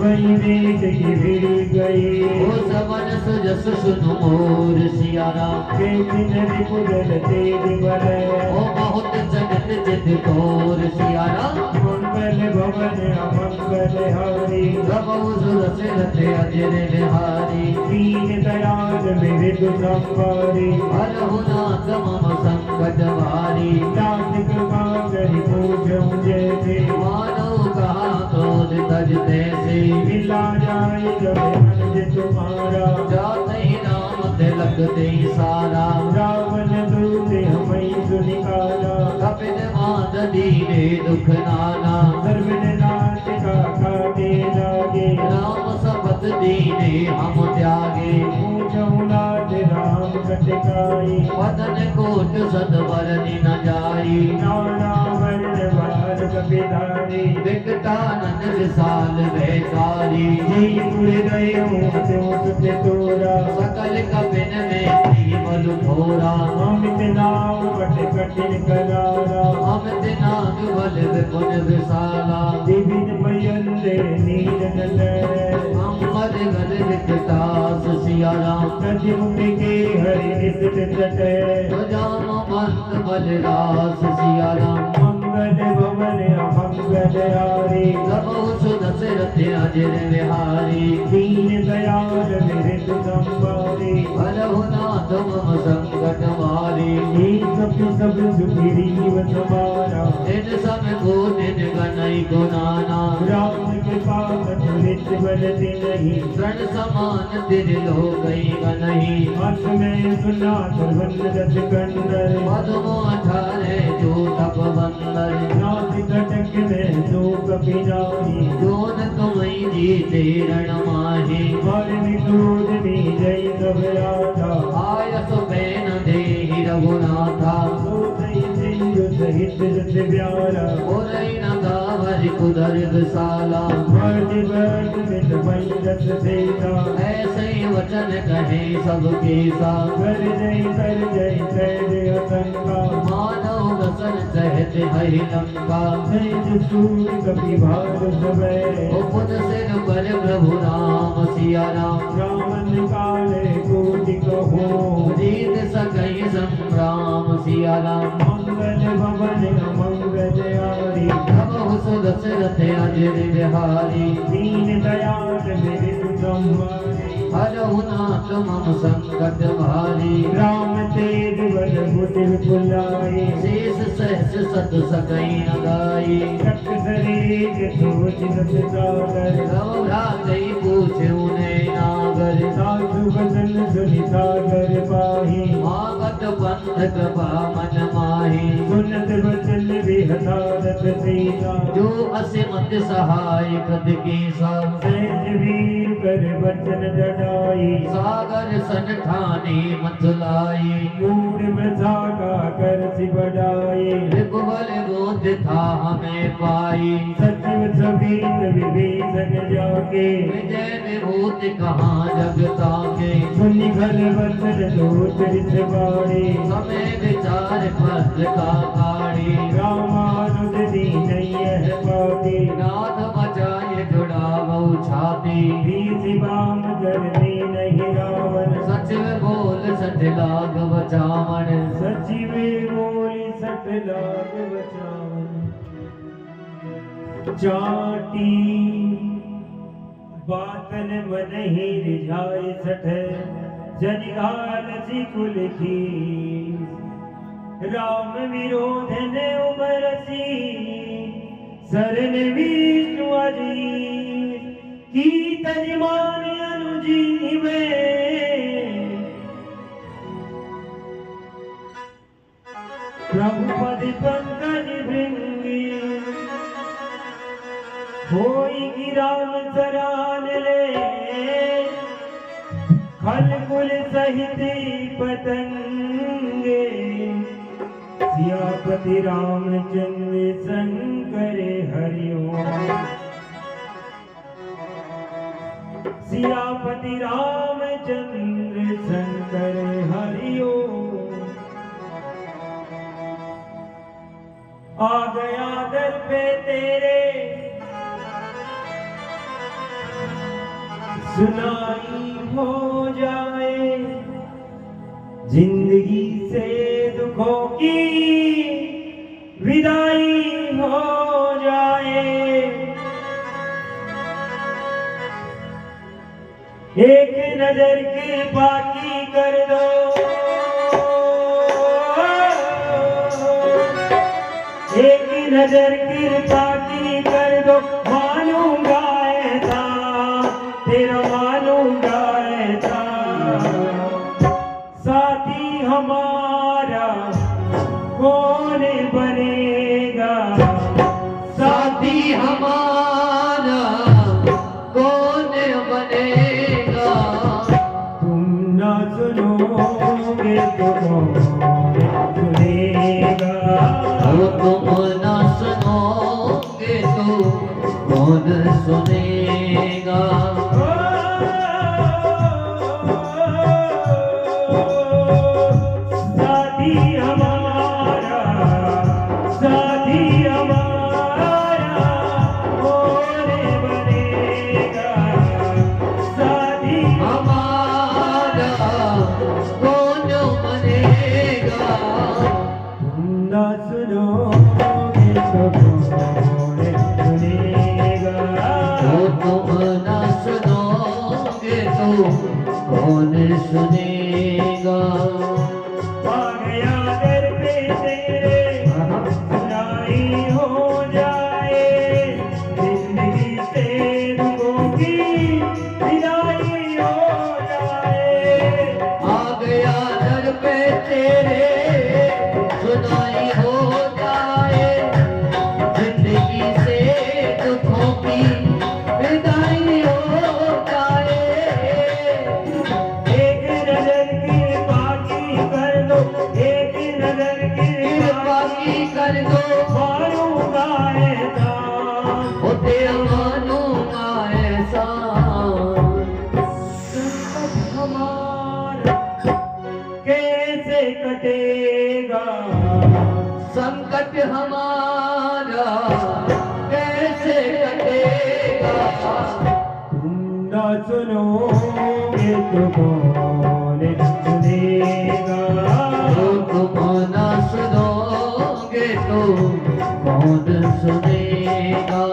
वही वेद की भिड़ गई ओ सबन सुजस सुनु मोर सिया राम। के दिन विपुल तेज बड़े ओ बहुत जगत जित तोर सिया राम। मंगल भवन अमंगल हारी प्रभु सुदशरथ अजिर बिहारी। दीन दयाल मृदु संहारी हरहु नाथ मम संकट हारी। नासिक कागरि पूजऊं जैसे मानव कहा क्रोध तज तैसे। मिला जाए जब मन तुम्हारा जात ही नाम तिलक दे सारा। रावण दूत हमें सुनिकारा कपिन मान दीने दुख नाना। सर्वनाश का काटे लागे राम सपत दीने हम त्यागे। पूजऊं नाथ राम कटकाई वदन कोट सतवर न जाई। नाना वर्ण बार कपिधारी विकटानंद विशाल वैकारी। जय गुर गयो दोष तोरा सकल कपिन में केवल घोरा। अमित नाम बट कठिन करारा अमित नाग बल विपुन विशाला। विभिन्न भयंदे नीर नले अम्बर गद विकटास सिया राम। सजमुख के हरि नित तटे जाम मंत बलरास सिया राम। मंगल भवन अमंगल हारी प्रभु सुदशरथ अजिर बिहारी। दीन दयाल मृदु संहारी हरहु नाथ मम संकट हारी। एक सब सुग्रीव समारा इन सब को निन गनई गुनाना। राम के पास तुलित बलति नहीं रण समान तिरलो गई गनहि। हाथ में सुना धर्मन रथ कंदर पद्मो अठारे जो तप बंदर। नासिक कटक में दो कपिनाई जोन तुमई जीते रण माहि। हर क्रोध में जय सब राधा आयस बैन देहि रघुनाथा। सो सही सिंधु सहित रस प्यारा ओरई न गावरि कुदर विशाला। वर्ष वर्ष मित मई रस सेता ऐसे ही वचन कहे सबके सा। कर जय जय आतंका मानव दसन सहज हरि लंका। जय सूर्य कपि भाग सबे उपद सिर पर प्रभु राम सिया राम। रावण काले कोटि कहो रीत सकई संग्राम सिया राम। मंगल भवन मंगल हारी प्रभु सुद दशरथ अजर बिहारी दीन दयाल मेरे ब्रह्मारी हरहु नाथ मम संकट भारी राम तेज बल बुद्धि बुलाए शेष सहस सत सकई न गाई शक्त शरीर सोच रत सागर रव भ्रातै पूछे उन्हें नागर साधु बदन सुनि सागर पाही मागत पंथ कृपा मन माही सुनत वचन विहतारत सीता जो असिमत सहाय कद की सब सहज वीर कर वचन जड़ाई सागर सन ठानी मथुलाई मूड मजाका कर सी बढ़ाई रिपुबल गोद था हमें पाई सचिव सभीत विभीषण जाके विजय विभूति कहाँ जगता के सुनि घल वचन लोच रिस बाड़े समय विचार पत्र का काढ़ी रामानुज दीन यह पाते नाथ बचाए जुड़ावो छाती भीषि बाम करने नहीं रावण सचिव बोल सच लाग बचावन सचिव बोली सट लाग बचावन चाटी बातन मन ही रिझाए सठ जनिघाल सी कुल की राम विरोध ने उमरसी सरन विष्णु अजीत की तजमान अनुजीवे प्रभुपद पंकज भृंगी होई की राम सरान ले खल कुल सहित पतंगे सियापति रामचंद्र शंकर हरिओम सियापति रामचंद्र शंकर हरिओम आ गया दर पे तेरे सुनाई हो जाए जिंदगी से दुखों की विदाई हो जाए एक नजर की बाकी कर दो एक नजर की बाकी कर दो मानूंगा ऐसा तेरा मानूंगा ऐसा साथी हमारा कौन बनेगा साथी हमारा कौन बनेगा तुम ना सुनोगे तो कौन सुनेगा वो तुम न सुनोगे तो कौन सुनेगा साथी हमारा कौन बनेगा साथी हमारा कौन बनेगा तुम ना सुनोगे तो कौन सुनेगा वो तुम न सुनोगे तो कौन सुनेगा आ गया दर पे तेरे सुनाई हो जाए जिंदगी से दुखों की विदाई हो जाए आ गया दर पे तेरे सुनाई हो जाए जिंदगी से दुखों की विदाई हो जाए एक नजर की बाकी कर दो एक नजर की बाकी कर दो मारूंगा ऐसा वो तेरा मानूंगा ऐसा संकट हमारा कैसे कटेगा संकट हमारा कैसे कटेगा तुम ना सुनोगे तो कौन सुनेगा तो तुम न सुनोगे तो कौन सुनेगा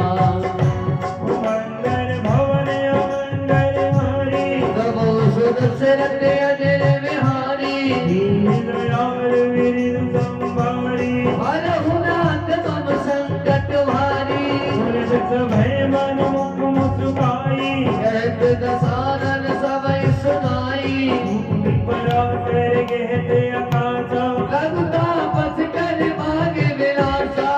दशरथ अजर बिहारी दीन दयाल विरिद संभारी हरहु नाथ मम संकट भारी सुरत सभय मन मुख मुस्काई कहत दसानन सबइ सुनाई परा कर कहते आकाशा रघुतापस कर भाग विलासा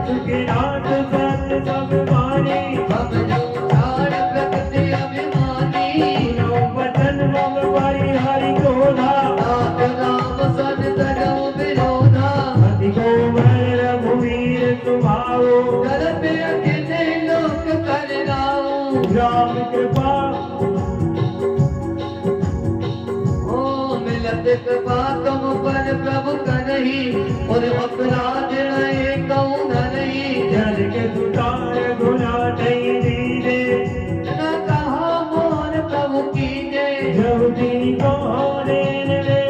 चुके नाथ सत सब वाणी हम जो छाड़ प्रकृति अभिमानी सुनो वचन मम परिहरि क्रोधा नाथ नाम सन तजो विरोधा अति कोमल रघुवीर तुम्हारो करत अखिले लोक करनाऊ राम कृपा ओ मिलत कृपा तुम पर प्रभु करही और अपराध नए कहूँ नहीं जल के सुतार गुना नहीं दीने न कहा मोर प्रभु कीजे जब दी को देन दे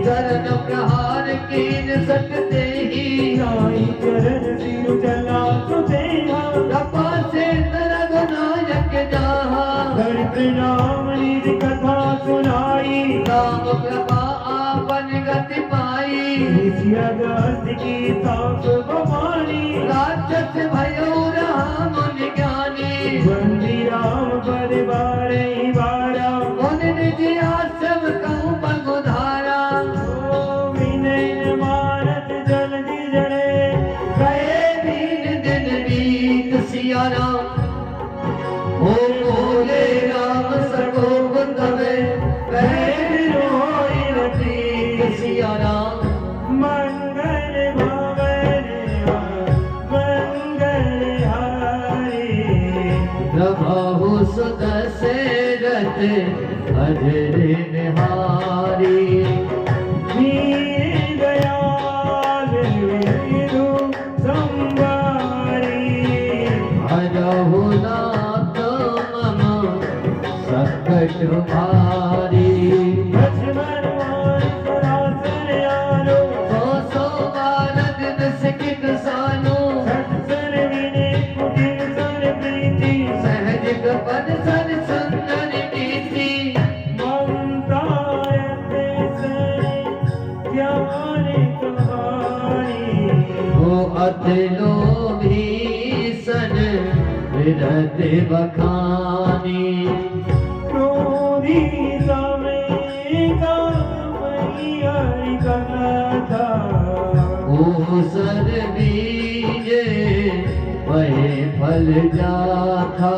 चरण प्रहार कीन सकते ही नाई चरण सिर चला तुझे कृपा से रघुनायक जहाँ धरत नाम निज कथा सुनाई राम कृपा आपन गति पाई ऋषियगस्त्य की ताप भवानी राक्षस भयो राम ज्ञानी बंदी राम परिवार ही बारा उन निज आश्रम कहूँ पगुधारा ओ विनय मानत जल्दी जड़े गए दीन दिन बीत सिया राम ओ बोले राम सको तबे गए रोई रती सिया राम मंगल भवन मंगल हारी प्रभु सुदशरथ अजर निहारी दीन दयाल विरु संभारी हरहु नाथ मम संकट भारी लक्ष्मण मान सरासर यारो सो बालक दशकित सानो सत्सर विने कुटिर सर प्रीति सहज पद सर सुंदर कीर्ति ममतायते सरे ज्ञान कहानी वो अतलो भीषण विरत बखानी क्रोधी समय कामई हरि कथा ओ सर बीज वही फल जाथा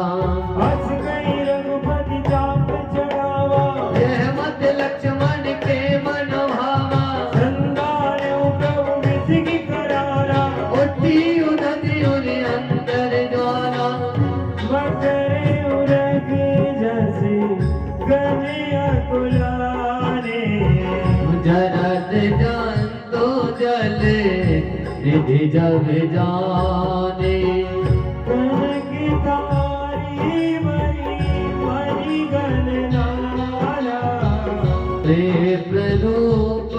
हस गई रघुपति चाप चढ़ावा यह मत लक्ष्मण के मन भावा संदार प्रभु विसिकी करारा उठी उदति उरि अंतर ज्वाला मकरे उरग जैसे गने अकुलाने जरत जंतु जल रिधि जब जाने कनक तारी बरी बरी गण नाला ते प्ररूप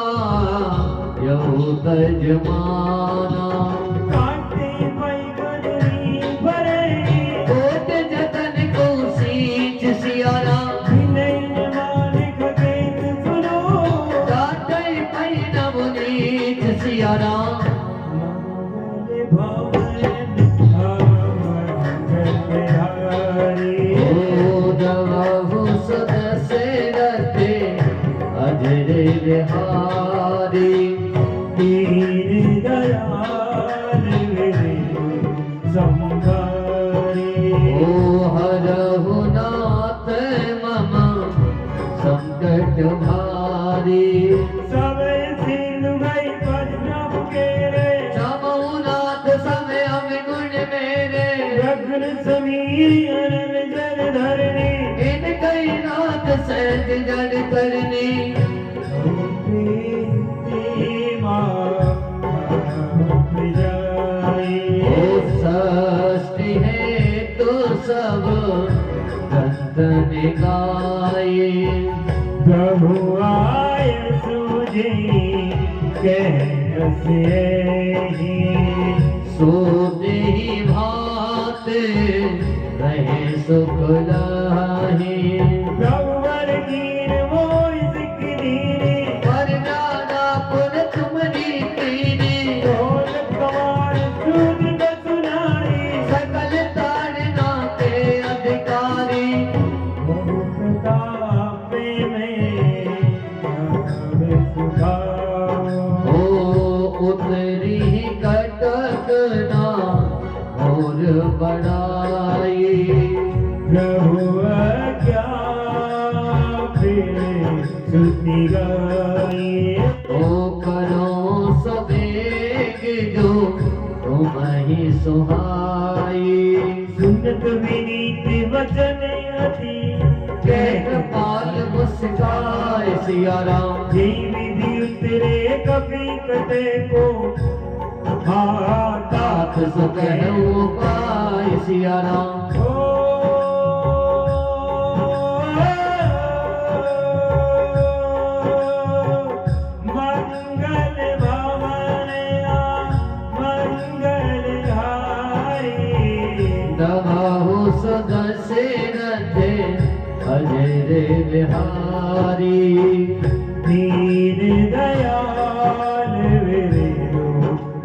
आयु तजमाना काटे पई गदरी भरे कोट जतन को सींच सियारा विनय मालिक गीत सुनो दातई पई नवनीत सियारा मंगल भवन मंगल बिहारी ओ दवहु सदशरथ अजर बिहारी दीन दयाल विरु संभारी ओ हरहु नाथ मम संकट भारी सब सिंधु गई पद्म केरे समहु नाथ समय हम गुण मेरे रघुन समीर अनल जन धरणी इन कई नाथ सहज जड़ करनी ओ षष्ठी है तो सब दंतन गाये प्रभु आय सूझे कैसे सोते ही भात रहे सुख लाही प्रभु वर आपे में क्या सुभाव। ओ उतरी कटकना और बड़ाई प्रभु क्या फिर सुनी गाई। ओ करो सवेग जो तुम ही सुहाई। सुनत विनीत वचन अति कह पाल मुस्काए सिया राम। जी विधि उतरे कभी कटे को हाथा ताक सुकहु पाए सिया राम। मंगल भवन मंगल हारी। दबाहु सदशरथ अजय बिहारी। दीन दयाल विरु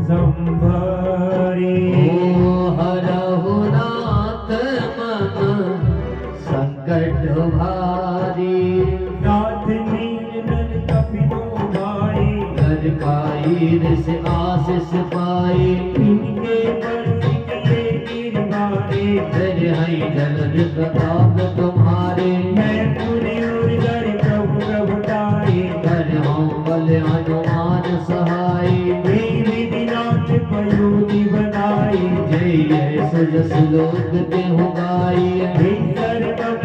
संभारी। ओ हरहु नाथ मन संकट भारी। नाथ नील कपिलो भाई ललकाई से आशीष पाई। इनके बरस किए गिरवारे। तेरे हई जलद प्रताप तुम्हारे। मैं पूरे और गरी प्रभु प्रभुताई। कर हम बल हनुमान सहाय। विधि नाथ पयोधि बनाई। जय जय सुजस लोक देहु गाई। उत्तर तक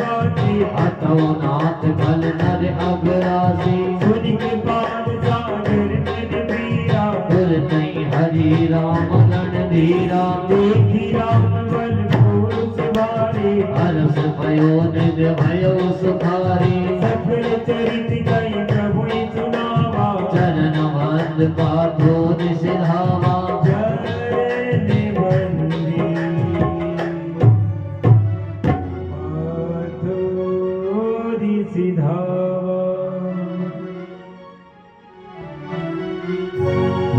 बाती। अतो नाथ कल नर अगरासी। सुन कृपाल सागर तन वीरा। गुर नहीं हरि राम गण धीरा। देखी राम बल को सवारी। हरस भयो निज भयो सुखारी। सकल चरित कई प्रभु सुनावा। चरण वंद पाथो निसिधावा। चरण बंदी पाथोरि सिधावा।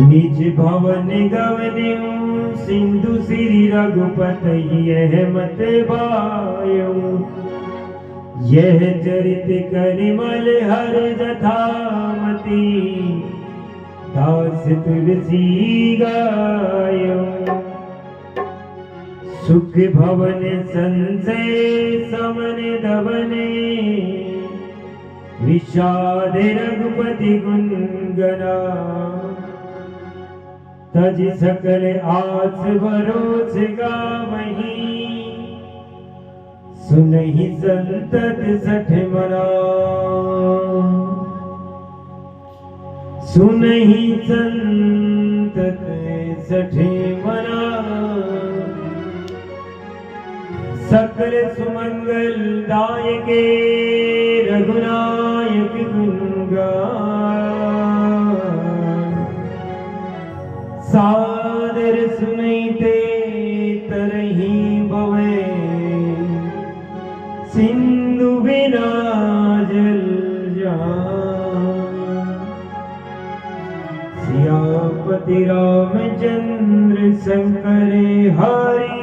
निज भवन गवन सिंधु श्री रघुपति यह मत बायऊ। यह चरित करिमल हर जथामति। दास तुलसी गायो। सुख भवन संजय समन दवने। विषाद रघुपति गुण गना। तज सकल आस भरोस गावहीं। सुनहि संतत सठ मना। सुनहि संतत सठ मना। सकल सुमंगल दायके रघुनायक गुण गान। सादर सुनैते तरही भवे। सिंधु बिना जल जान। सियापति रामचंद्र शंकर हरि।